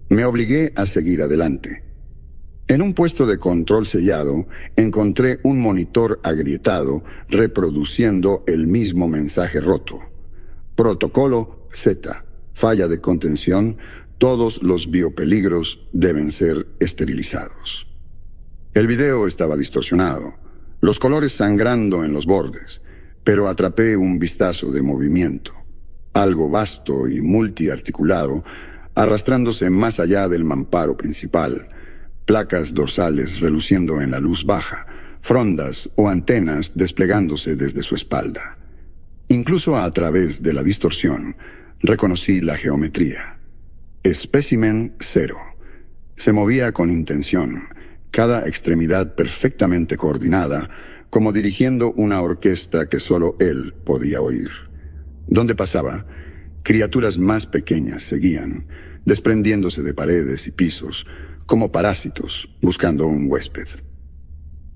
Me obligué a seguir adelante. En un puesto de control sellado, encontré un monitor agrietado reproduciendo el mismo mensaje roto. Protocolo Z, falla de contención, todos los biopeligros deben ser esterilizados. El video estaba distorsionado, los colores sangrando en los bordes, pero atrapé un vistazo de movimiento, algo vasto y multiarticulado, arrastrándose más allá del mamparo principal, placas dorsales reluciendo en la luz baja, frondas o antenas desplegándose desde su espalda. Incluso a través de la distorsión, reconocí la geometría. Espécimen 0. Se movía con intención, cada extremidad perfectamente coordinada, como dirigiendo una orquesta que solo él podía oír. Donde pasaba, criaturas más pequeñas seguían, desprendiéndose de paredes y pisos, como parásitos buscando un huésped.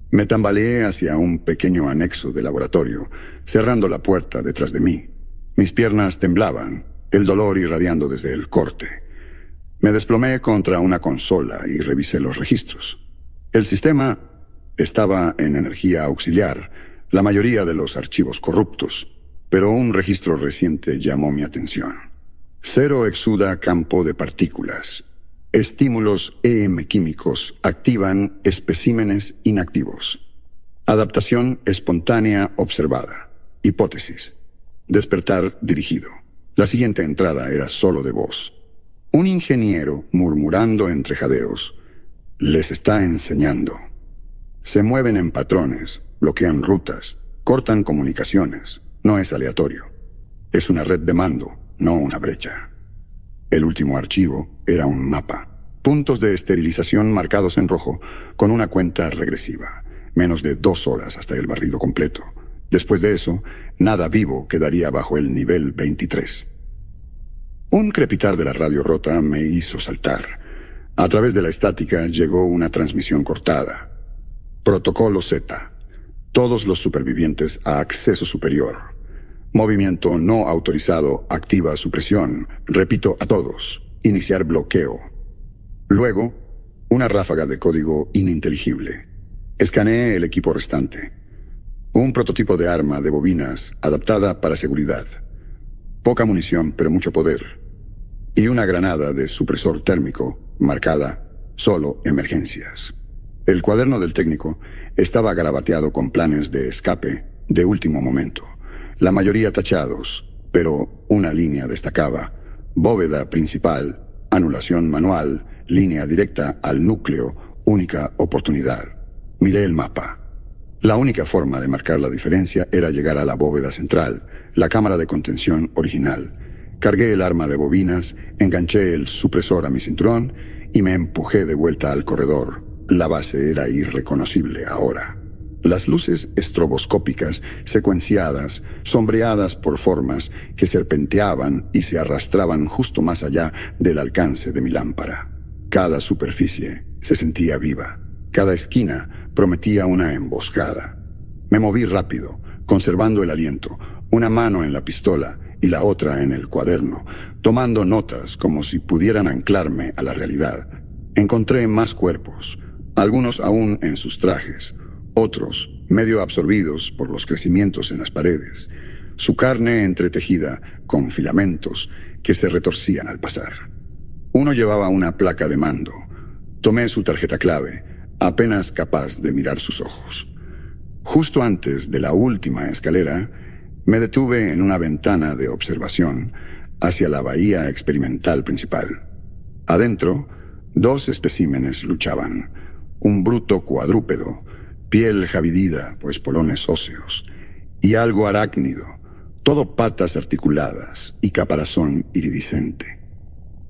Me tambaleé hacia un pequeño anexo de laboratorio, cerrando la puerta detrás de mí. Mis piernas temblaban, el dolor irradiando desde el corte. Me desplomé contra una consola y revisé los registros. El sistema estaba en energía auxiliar, la mayoría de los archivos corruptos, pero un registro reciente llamó mi atención. 0 exuda campo de partículas. Estímulos EM químicos activan especímenes inactivos. Adaptación espontánea observada. Hipótesis. Despertar dirigido. La siguiente entrada era solo de voz. Un ingeniero murmurando entre jadeos. Les está enseñando. Se mueven en patrones, bloquean rutas, cortan comunicaciones. No es aleatorio. Es una red de mando, no una brecha. El último archivo era un mapa. Puntos de esterilización marcados en rojo, con una cuenta regresiva. Menos de 2 horas hasta el barrido completo. Después de eso, nada vivo quedaría bajo el nivel 23. Un crepitar de la radio rota me hizo saltar. A través de la estática llegó una transmisión cortada. Protocolo Z. Todos los supervivientes a acceso superior. Movimiento no autorizado activa supresión. Repito a todos. Iniciar bloqueo. Luego, una ráfaga de código ininteligible. Escaneé el equipo restante. Un prototipo de arma de bobinas adaptada para seguridad. Poca munición, pero mucho poder. Y una granada de supresor térmico marcada solo emergencias. El cuaderno del técnico estaba garabateado con planes de escape de último momento. La mayoría tachados, pero una línea destacaba. Bóveda principal, anulación manual, línea directa al núcleo, única oportunidad. Miré el mapa. La única forma de marcar la diferencia era llegar a la bóveda central, la cámara de contención original. Cargué el arma de bobinas, enganché el supresor a mi cinturón y me empujé de vuelta al corredor. La base era irreconocible ahora. Las luces estroboscópicas, secuenciadas, sombreadas por formas que serpenteaban y se arrastraban justo más allá del alcance de mi lámpara. Cada superficie se sentía viva. Cada esquina prometía una emboscada. Me moví rápido, conservando el aliento, una mano en la pistola y la otra en el cuaderno, tomando notas como si pudieran anclarme a la realidad. Encontré más cuerpos, algunos aún en sus trajes, otros medio absorbidos por los crecimientos en las paredes, su carne entretejida con filamentos que se retorcían al pasar. Uno llevaba una placa de mando. Tomé su tarjeta clave, apenas capaz de mirar sus ojos. Justo antes de la última escalera, me detuve en una ventana de observación hacia la bahía experimental principal. Adentro, 2 especímenes luchaban. Un bruto cuadrúpedo, piel javidida por espolones óseos, y algo arácnido, todo patas articuladas y caparazón iridiscente.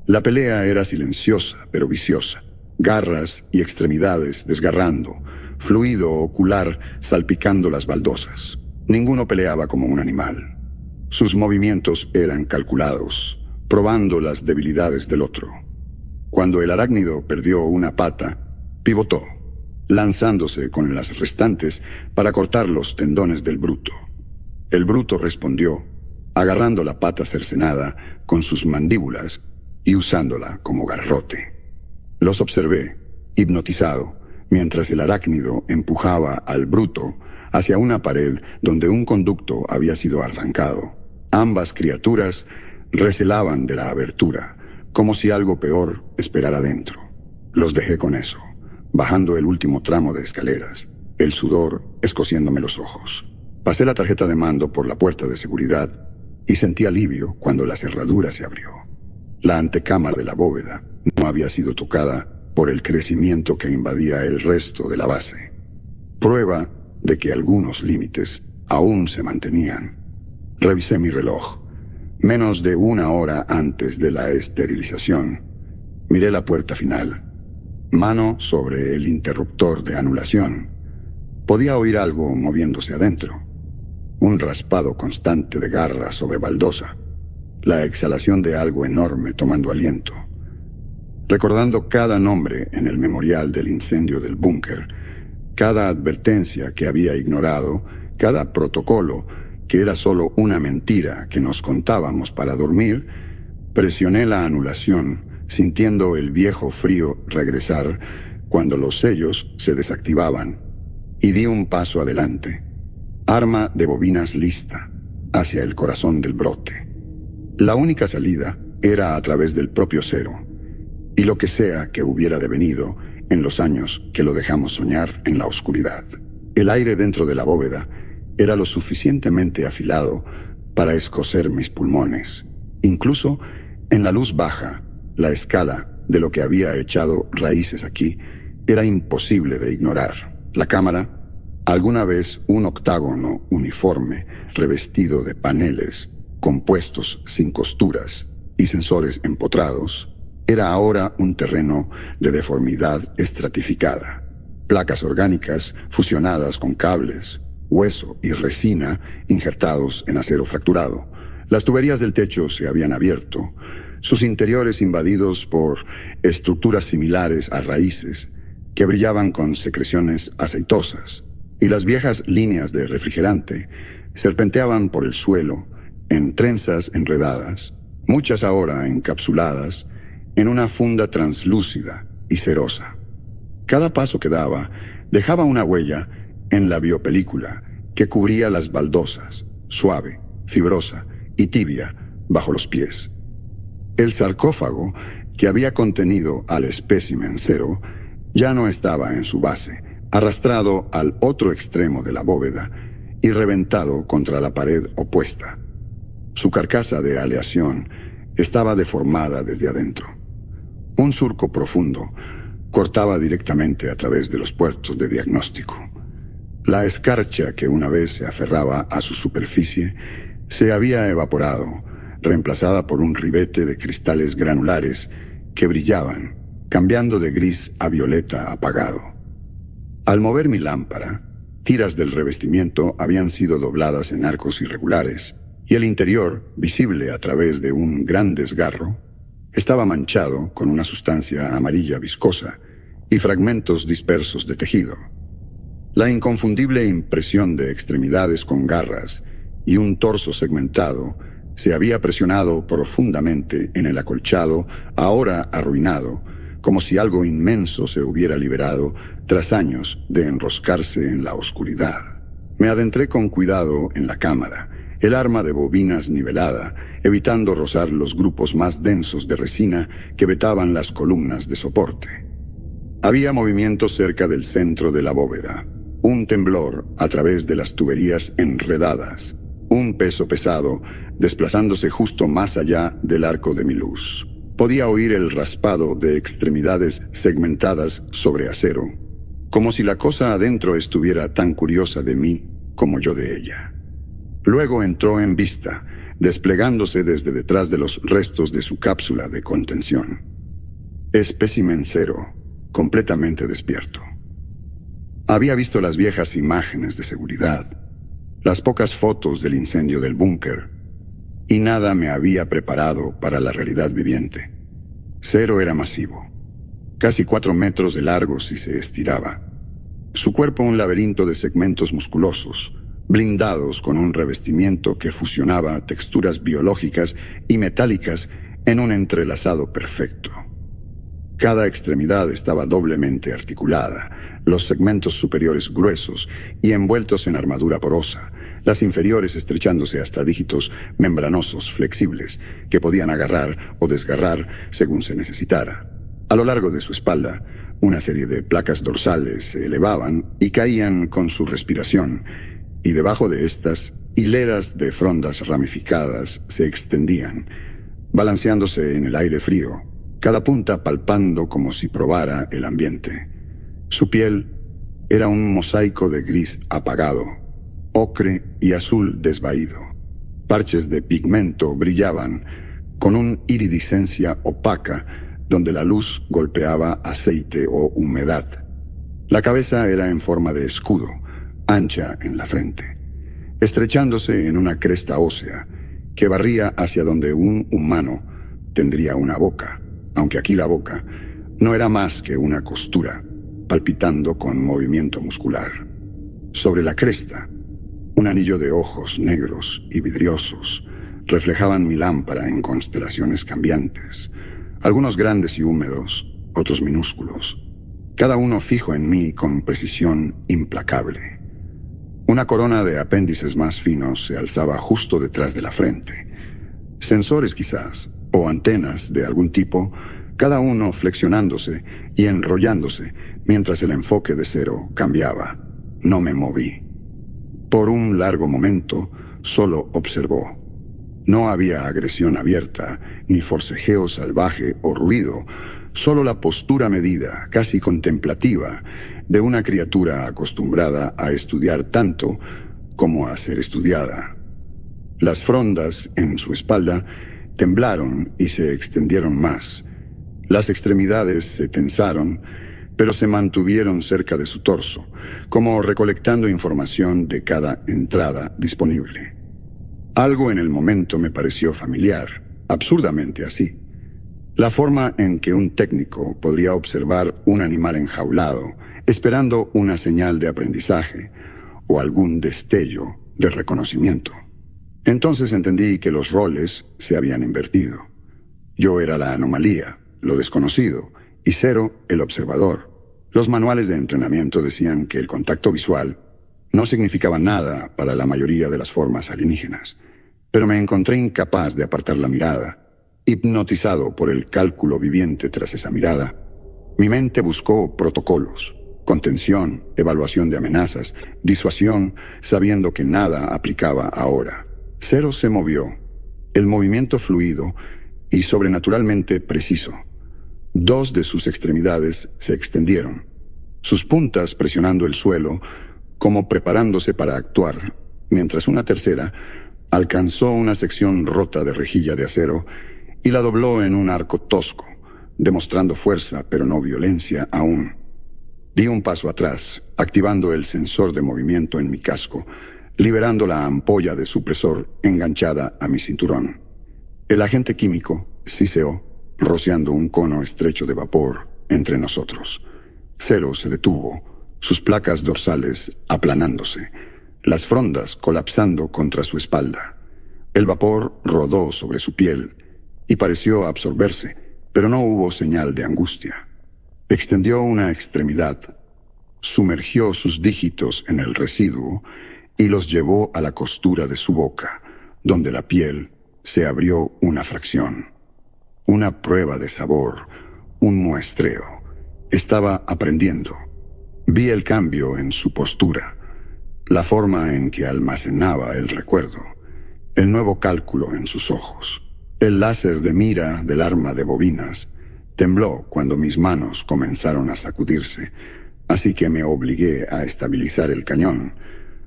La pelea era silenciosa pero viciosa, garras y extremidades desgarrando, fluido ocular salpicando las baldosas. Ninguno peleaba como un animal. Sus movimientos eran calculados, probando las debilidades del otro. Cuando el arácnido perdió una pata, pivotó, lanzándose con las restantes para cortar los tendones del bruto. El bruto respondió, agarrando la pata cercenada con sus mandíbulas y usándola como garrote. Los observé, hipnotizado, mientras el arácnido empujaba al bruto hacia una pared donde un conducto había sido arrancado. Ambas criaturas recelaban de la abertura, como si algo peor esperara dentro. Los dejé con eso, bajando el último tramo de escaleras, el sudor escociéndome los ojos. Pasé la tarjeta de mando por la puerta de seguridad y sentí alivio cuando la cerradura se abrió. La antecámara de la bóveda no había sido tocada por el crecimiento que invadía el resto de la base. Prueba de que algunos límites aún se mantenían. Revisé mi reloj. Menos de 1 hora antes de la esterilización. Miré la puerta final. Mano sobre el interruptor de anulación. Podía oír algo moviéndose adentro. Un raspado constante de garra sobre baldosa. La exhalación de algo enorme tomando aliento. Recordando cada nombre en el memorial del incendio del búnker, cada advertencia que había ignorado, cada protocolo que era solo una mentira que nos contábamos para dormir, presioné la anulación, sintiendo el viejo frío regresar cuando los sellos se desactivaban, y di un paso adelante, arma de bobinas lista, hacia el corazón del brote. La única salida era a través del propio Cero, y lo que sea que hubiera devenido en los años que lo dejamos soñar en la oscuridad. El aire dentro de la bóveda era lo suficientemente afilado para escocer mis pulmones. Incluso en la luz baja, la escala de lo que había echado raíces aquí era imposible de ignorar. La cámara, alguna vez un octágono uniforme revestido de paneles compuestos sin costuras y sensores empotrados, era ahora un terreno de deformidad estratificada. Placas orgánicas fusionadas con cables, hueso y resina injertados en acero fracturado. Las tuberías del techo se habían abierto, sus interiores invadidos por estructuras similares a raíces que brillaban con secreciones aceitosas, y las viejas líneas de refrigerante serpenteaban por el suelo en trenzas enredadas, muchas ahora encapsuladas en una funda translúcida y cerosa. Cada paso que daba dejaba una huella en la biopelícula que cubría las baldosas, suave, fibrosa y tibia bajo los pies. El sarcófago que había contenido al espécimen Cero ya no estaba en su base, arrastrado al otro extremo de la bóveda y reventado contra la pared opuesta. Su carcasa de aleación estaba deformada desde adentro. Un surco profundo cortaba directamente a través de los puertos de diagnóstico. La escarcha que una vez se aferraba a su superficie se había evaporado, reemplazada por un ribete de cristales granulares que brillaban, cambiando de gris a violeta apagado. Al mover mi lámpara, tiras del revestimiento habían sido dobladas en arcos irregulares, y el interior, visible a través de un gran desgarro, estaba manchado con una sustancia amarilla viscosa y fragmentos dispersos de tejido. La inconfundible impresión de extremidades con garras y un torso segmentado se había presionado profundamente en el acolchado, ahora arruinado, como si algo inmenso se hubiera liberado tras años de enroscarse en la oscuridad. Me adentré con cuidado en la cámara, el arma de bobinas nivelada, evitando rozar los grupos más densos de resina que vetaban las columnas de soporte. Había movimiento cerca del centro de la bóveda, un temblor a través de las tuberías enredadas, un peso pesado desplazándose justo más allá del arco de mi luz. Podía oír el raspado de extremidades segmentadas sobre acero, como si la cosa adentro estuviera tan curiosa de mí como yo de ella. Luego entró en vista, desplegándose desde detrás de los restos de su cápsula de contención. Espécimen Cero, completamente despierto. Había visto las viejas imágenes de seguridad, las pocas fotos del incendio del búnker, y nada me había preparado para la realidad viviente. Cero era masivo, casi 4 metros de largo si se estiraba. Su cuerpo un laberinto de segmentos musculosos, blindados con un revestimiento que fusionaba texturas biológicas y metálicas en un entrelazado perfecto. Cada extremidad estaba doblemente articulada, los segmentos superiores gruesos y envueltos en armadura porosa, las inferiores estrechándose hasta dígitos membranosos flexibles que podían agarrar o desgarrar según se necesitara. A lo largo de su espalda, una serie de placas dorsales se elevaban y caían con su respiración, y debajo de estas, hileras de frondas ramificadas se extendían, balanceándose en el aire frío, cada punta palpando como si probara el ambiente. Su piel, Era un mosaico de gris apagado, ocre y azul desvaído. Parches de pigmento brillaban con una iridiscencia opaca donde la luz golpeaba aceite o humedad. La cabeza era en forma de escudo, ancha en la frente, estrechándose en una cresta ósea que barría hacia donde un humano tendría una boca, aunque aquí la boca no era más que una costura, palpitando con movimiento muscular. Sobre la cresta, un anillo de ojos negros y vidriosos reflejaban mi lámpara en constelaciones cambiantes, algunos grandes y húmedos, otros minúsculos, cada uno fijo en mí con precisión implacable. Una corona de apéndices más finos se alzaba justo detrás de la frente. Sensores quizás, o antenas de algún tipo, cada uno flexionándose y enrollándose mientras el enfoque de Zero cambiaba. No me moví. Por un largo momento, solo observó. No había agresión abierta, ni forcejeo salvaje o ruido, solo la postura medida, casi contemplativa, de una criatura acostumbrada a estudiar tanto como a ser estudiada. Las frondas en su espalda temblaron y se extendieron más. Las extremidades se tensaron, pero se mantuvieron cerca de su torso, como recolectando información de cada entrada disponible. Algo en el momento me pareció familiar, absurdamente así. La forma en que un técnico podría observar un animal enjaulado, esperando una señal de aprendizaje o algún destello de reconocimiento. Entonces entendí que los roles se habían invertido. Yo era la anomalía, lo desconocido, y Zero el observador. Los manuales de entrenamiento decían que el contacto visual no significaba nada para la mayoría de las formas alienígenas, pero me encontré incapaz de apartar la mirada, hipnotizado por el cálculo viviente tras esa mirada. Mi mente buscó protocolos, contención, evaluación de amenazas, disuasión, sabiendo que nada aplicaba ahora. Zero se movió, el movimiento fluido y sobrenaturalmente preciso. Dos de sus extremidades se extendieron, sus puntas presionando el suelo, como preparándose para actuar, mientras una tercera alcanzó una sección rota de rejilla de acero y la dobló en un arco tosco, demostrando fuerza pero no violencia aún. Di un paso atrás, activando el sensor de movimiento en mi casco, liberando la ampolla de supresor enganchada a mi cinturón. El agente químico siseó, rociando un cono estrecho de vapor entre nosotros. Zero se detuvo, sus placas dorsales aplanándose, las frondas colapsando contra su espalda. El vapor rodó sobre su piel y pareció absorberse, pero no hubo señal de angustia. Extendió una extremidad, sumergió sus dígitos en el residuo y los llevó a la costura de su boca, donde la piel se abrió una fracción. Una prueba de sabor, un muestreo. Estaba aprendiendo. Vi el cambio en su postura, la forma en que almacenaba el recuerdo, el nuevo cálculo en sus ojos. El láser de mira del arma de bobinas tembló cuando mis manos comenzaron a sacudirse, así que me obligué a estabilizar el cañón,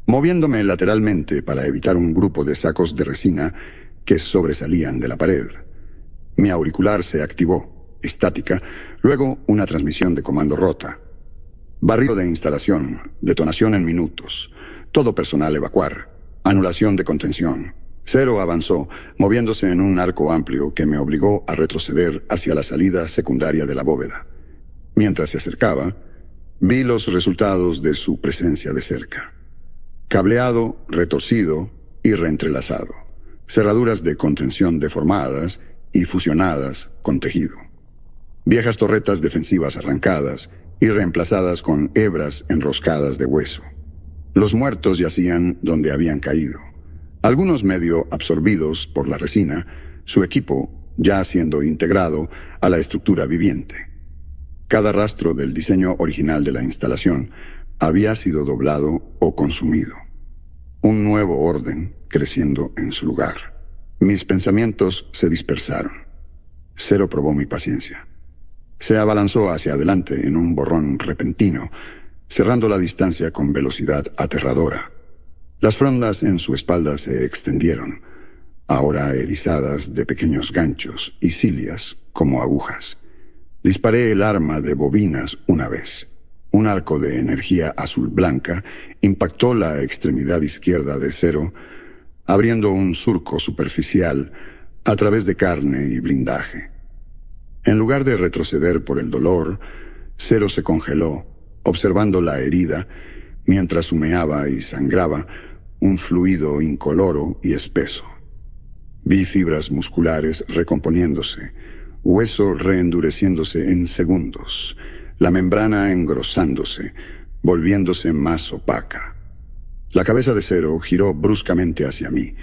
moviéndome lateralmente para evitar un grupo de sacos de resina que sobresalían de la pared. Mi auricular se activó, estática, luego una transmisión de comando rota. Barrido de instalación, detonación en minutos, todo personal evacuar, anulación de contención. Zero avanzó, moviéndose en un arco amplio que me obligó a retroceder hacia la salida secundaria de la bóveda. Mientras se acercaba, vi los resultados de su presencia de cerca. Cableado, retorcido y reentrelazado. Cerraduras de contención deformadas y fusionadas con tejido. Viejas torretas defensivas arrancadas y reemplazadas con hebras enroscadas de hueso. Los muertos yacían donde habían caído. Algunos medio absorbidos por la resina, su equipo ya siendo integrado a la estructura viviente. Cada rastro del diseño original de la instalación había sido doblado o consumido. Un nuevo orden creciendo en su lugar. Mis pensamientos se dispersaron. Zero probó mi paciencia. Se abalanzó hacia adelante en un borrón repentino, cerrando la distancia con velocidad aterradora. Las frondas en su espalda se extendieron, ahora erizadas de pequeños ganchos y cilias como agujas. Disparé el arma de bobinas una vez. Un arco de energía azul blanca impactó la extremidad izquierda de Zero, abriendo un surco superficial a través de carne y blindaje. En lugar de retroceder por el dolor, Zero se congeló, observando la herida, mientras humeaba y sangraba un fluido incoloro y espeso. Vi fibras musculares recomponiéndose, hueso reendureciéndose en segundos, la membrana engrosándose, volviéndose más opaca. La cabeza de Zero giró bruscamente hacia mí,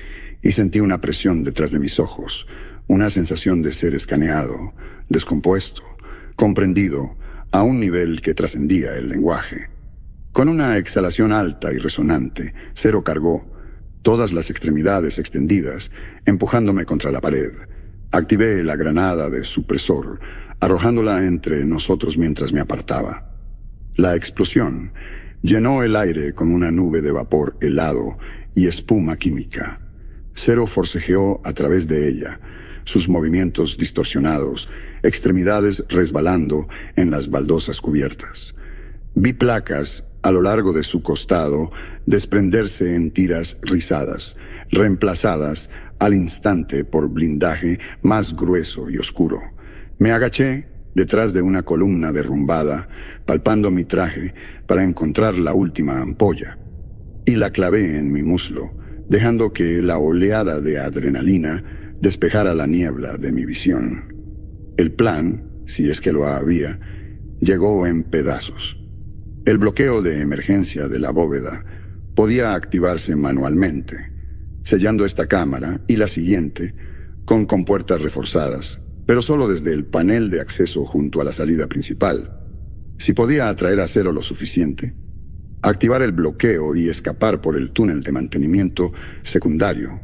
y sentí una presión detrás de mis ojos, una sensación de ser escaneado, descompuesto, comprendido, a un nivel que trascendía el lenguaje. Con una exhalación alta y resonante, Zero cargó, todas las extremidades extendidas, empujándome contra la pared. Activé la granada de supresor, arrojándola entre nosotros mientras me apartaba. La explosión llenó el aire con una nube de vapor helado y espuma química. Zero forcejeó a través de ella, sus movimientos distorsionados, extremidades resbalando en las baldosas cubiertas. Vi placas a lo largo de su costado desprenderse en tiras rizadas, reemplazadas al instante por blindaje más grueso y oscuro. Me agaché detrás de una columna derrumbada, palpando mi traje para encontrar la última ampolla, y la clavé en mi muslo, dejando que la oleada de adrenalina despejara la niebla de mi visión. El plan, si es que lo había, llegó en pedazos. El bloqueo de emergencia de la bóveda podía activarse manualmente, sellando esta cámara y la siguiente con compuertas reforzadas, pero solo desde el panel de acceso junto a la salida principal. Si podía atraer a Zero lo suficiente, activar el bloqueo y escapar por el túnel de mantenimiento secundario,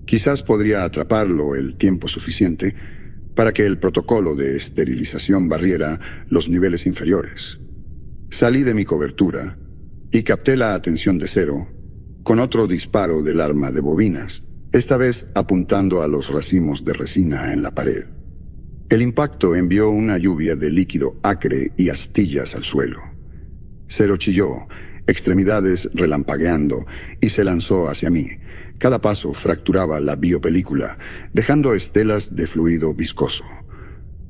quizás podría atraparlo el tiempo suficiente para que el protocolo de esterilización barriera los niveles inferiores. Salí de mi cobertura y capté la atención de Zero con otro disparo del arma de bobinas, esta vez apuntando a los racimos de resina en la pared. El impacto envió una lluvia de líquido acre y astillas al suelo. Zero chilló, extremidades relampagueando, y se lanzó hacia mí. Cada paso fracturaba la biopelícula, dejando estelas de fluido viscoso.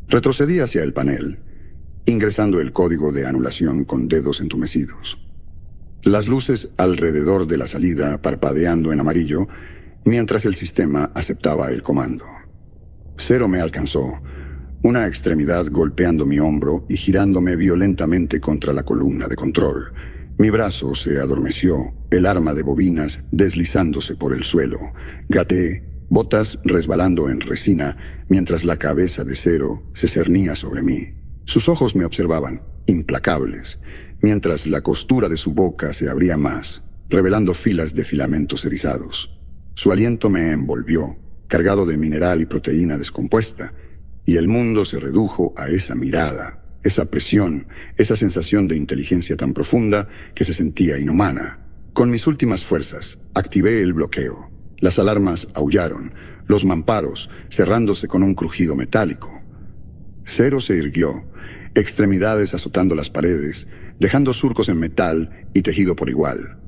Retrocedí hacia el panel, ingresando el código de anulación con dedos entumecidos. Las luces alrededor de la salida parpadeando en amarillo, mientras el sistema aceptaba el comando. Zero me alcanzó, una extremidad golpeando mi hombro y girándome violentamente contra la columna de control. Mi brazo se adormeció, el arma de bobinas deslizándose por el suelo. Gateé, botas resbalando en resina, mientras la cabeza de Zero se cernía sobre mí. Sus ojos me observaban, implacables, mientras la costura de su boca se abría más, revelando filas de filamentos erizados. Su aliento me envolvió, cargado de mineral y proteína descompuesta, y el mundo se redujo a esa mirada, esa presión, esa sensación de inteligencia tan profunda que se sentía inhumana. Con mis últimas fuerzas, activé el bloqueo. Las alarmas aullaron, los mamparos cerrándose con un crujido metálico. Zero se irguió, extremidades azotando las paredes, dejando surcos en metal y tejido por igual.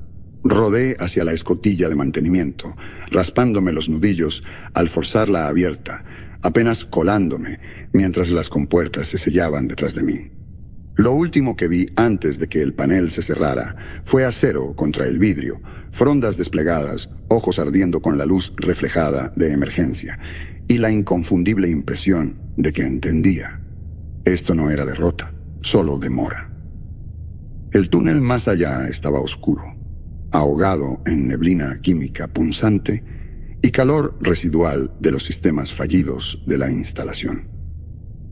Rodé hacia la escotilla de mantenimiento, raspándome los nudillos al forzarla abierta, apenas colándome, mientras las compuertas se sellaban detrás de mí. Lo último que vi antes de que el panel se cerrara fue a Zero contra el vidrio, frondas desplegadas, ojos ardiendo con la luz reflejada de emergencia, y la inconfundible impresión de que entendía. Esto no era derrota, solo demora. El túnel más allá estaba oscuro, ahogado en neblina química punzante y calor residual de los sistemas fallidos de la instalación.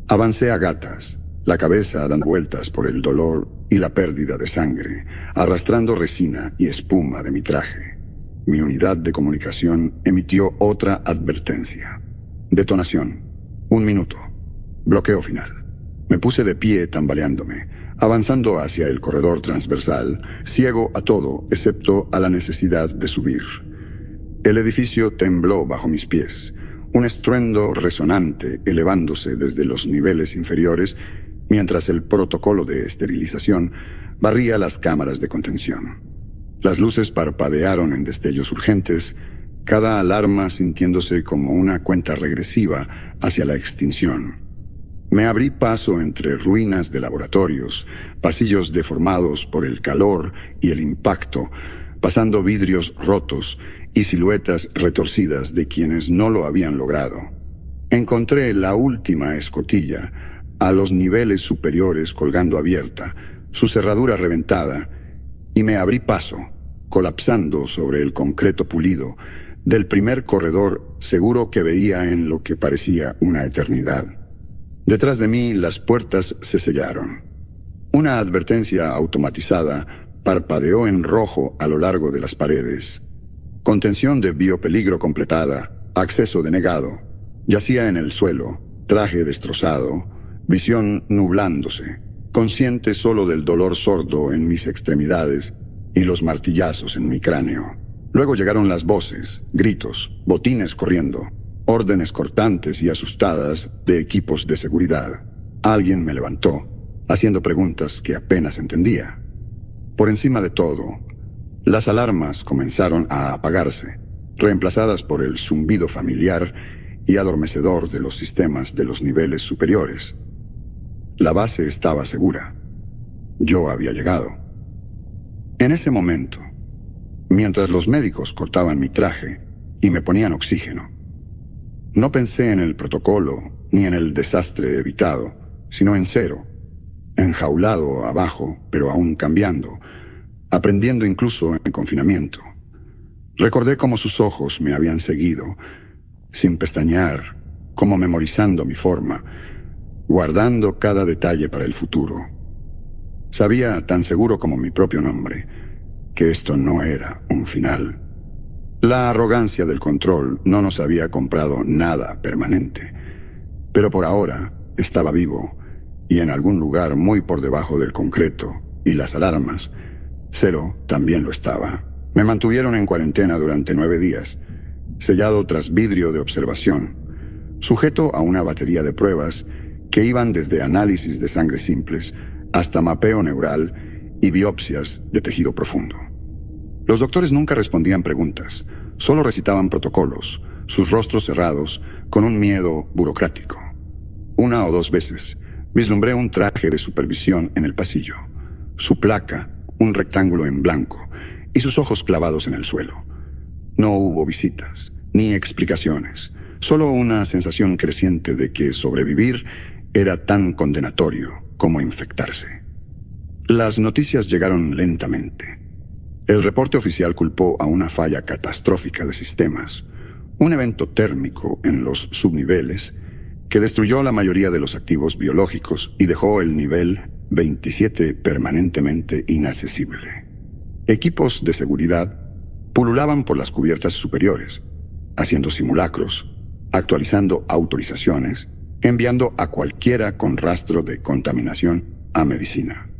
Avancé a gatas, la cabeza dando vueltas por el dolor y la pérdida de sangre, arrastrando resina y espuma de mi traje. Mi unidad de comunicación emitió otra advertencia. Detonación. 1 minuto. Bloqueo final. Me puse de pie tambaleándome, avanzando hacia el corredor transversal, ciego a todo excepto a la necesidad de subir. El edificio tembló bajo mis pies, un estruendo resonante elevándose desde los niveles inferiores, mientras el protocolo de esterilización barría las cámaras de contención. Las luces parpadearon en destellos urgentes, cada alarma sintiéndose como una cuenta regresiva hacia la extinción. Me abrí paso entre ruinas de laboratorios, pasillos deformados por el calor y el impacto, pasando vidrios rotos y siluetas retorcidas de quienes no lo habían logrado. Encontré la última escotilla, a los niveles superiores colgando abierta, su cerradura reventada, y me abrí paso, colapsando sobre el concreto pulido del primer corredor, seguro que veía en lo que parecía una eternidad. Detrás de mí las puertas se sellaron. Una advertencia automatizada parpadeó en rojo a lo largo de las paredes. Contención de biopeligro completada, acceso denegado. Yacía en el suelo, traje destrozado, visión nublándose, consciente solo del dolor sordo en mis extremidades y los martillazos en mi cráneo. Luego llegaron las voces, gritos, botines corriendo, órdenes cortantes y asustadas de equipos de seguridad. Alguien me levantó, haciendo preguntas que apenas entendía. Por encima de todo, las alarmas comenzaron a apagarse, reemplazadas por el zumbido familiar y adormecedor de los sistemas de los niveles superiores. La base estaba segura. Yo había llegado. En ese momento, mientras los médicos cortaban mi traje y me ponían oxígeno, no pensé en el protocolo ni en el desastre evitado, sino en Zero, enjaulado abajo, pero aún cambiando, aprendiendo incluso en confinamiento. Recordé cómo sus ojos me habían seguido, sin pestañear, como memorizando mi forma, guardando cada detalle para el futuro. Sabía, tan seguro como mi propio nombre, que esto no era un final. La arrogancia del control no nos había comprado nada permanente, pero por ahora estaba vivo, y en algún lugar muy por debajo del concreto y las alarmas, Zero también lo estaba. Me mantuvieron en cuarentena durante 9 días, sellado tras vidrio de observación, sujeto a una batería de pruebas que iban desde análisis de sangre simples hasta mapeo neural y biopsias de tejido profundo. Los doctores nunca respondían preguntas, solo recitaban protocolos, sus rostros cerrados, con un miedo burocrático. 1 o 2 veces vislumbré un traje de supervisión en el pasillo, su placa, un rectángulo en blanco, y sus ojos clavados en el suelo. No hubo visitas, ni explicaciones, solo una sensación creciente de que sobrevivir era tan condenatorio como infectarse. Las noticias llegaron lentamente. El reporte oficial culpó a una falla catastrófica de sistemas, un evento térmico en los subniveles que destruyó la mayoría de los activos biológicos y dejó el nivel 27 permanentemente inaccesible. Equipos de seguridad pululaban por las cubiertas superiores, haciendo simulacros, actualizando autorizaciones, enviando a cualquiera con rastro de contaminación a medicina,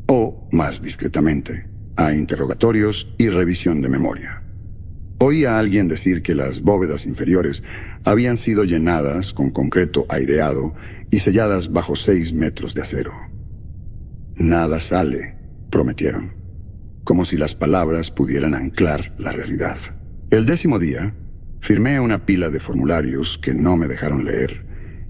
o, más discretamente, a interrogatorios y revisión de memoria. Oí a alguien decir que las bóvedas inferiores habían sido llenadas con concreto aireado y selladas bajo 6 metros de acero. Nada sale, prometieron, como si las palabras pudieran anclar la realidad. El 10º día, firmé una pila de formularios que no me dejaron leer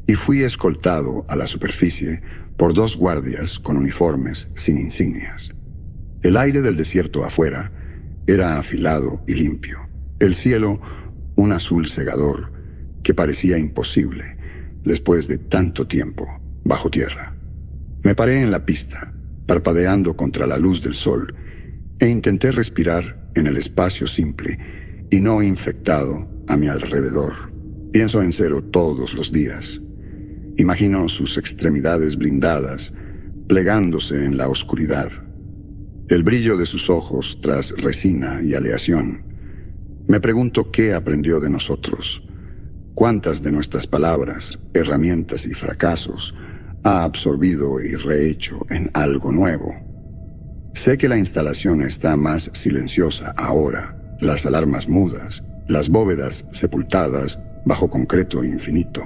y fui escoltado a la superficie por 2 guardias con uniformes sin insignias. El aire del desierto afuera era afilado y limpio. El cielo, un azul cegador que parecía imposible después de tanto tiempo bajo tierra. Me paré en la pista, parpadeando contra la luz del sol, e intenté respirar en el espacio simple y no infectado a mi alrededor. Pienso en Zero todos los días. Imagino sus extremidades blindadas, plegándose en la oscuridad. El brillo de sus ojos tras resina y aleación. Me pregunto qué aprendió de nosotros. Cuántas de nuestras palabras, herramientas y fracasos ha absorbido y rehecho en algo nuevo. Sé que la instalación está más silenciosa ahora, las alarmas mudas, las bóvedas sepultadas bajo concreto infinito.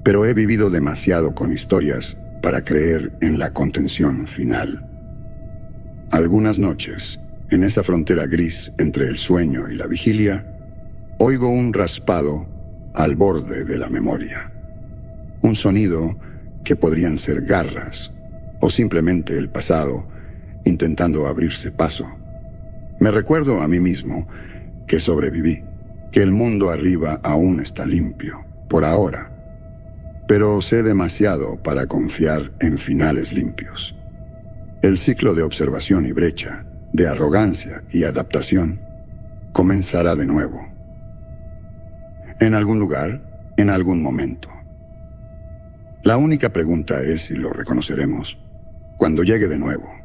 Pero he vivido demasiado con historias para creer en la contención final. Algunas noches, en esa frontera gris entre el sueño y la vigilia, oigo un raspado al borde de la memoria. Un sonido que podrían ser garras o simplemente el pasado intentando abrirse paso. Me recuerdo a mí mismo que sobreviví, que el mundo arriba aún está limpio, por ahora. Pero sé demasiado para confiar en finales limpios. El ciclo de observación y brecha, de arrogancia y adaptación, comenzará de nuevo. En algún lugar, en algún momento. La única pregunta es si lo reconoceremos cuando llegue de nuevo.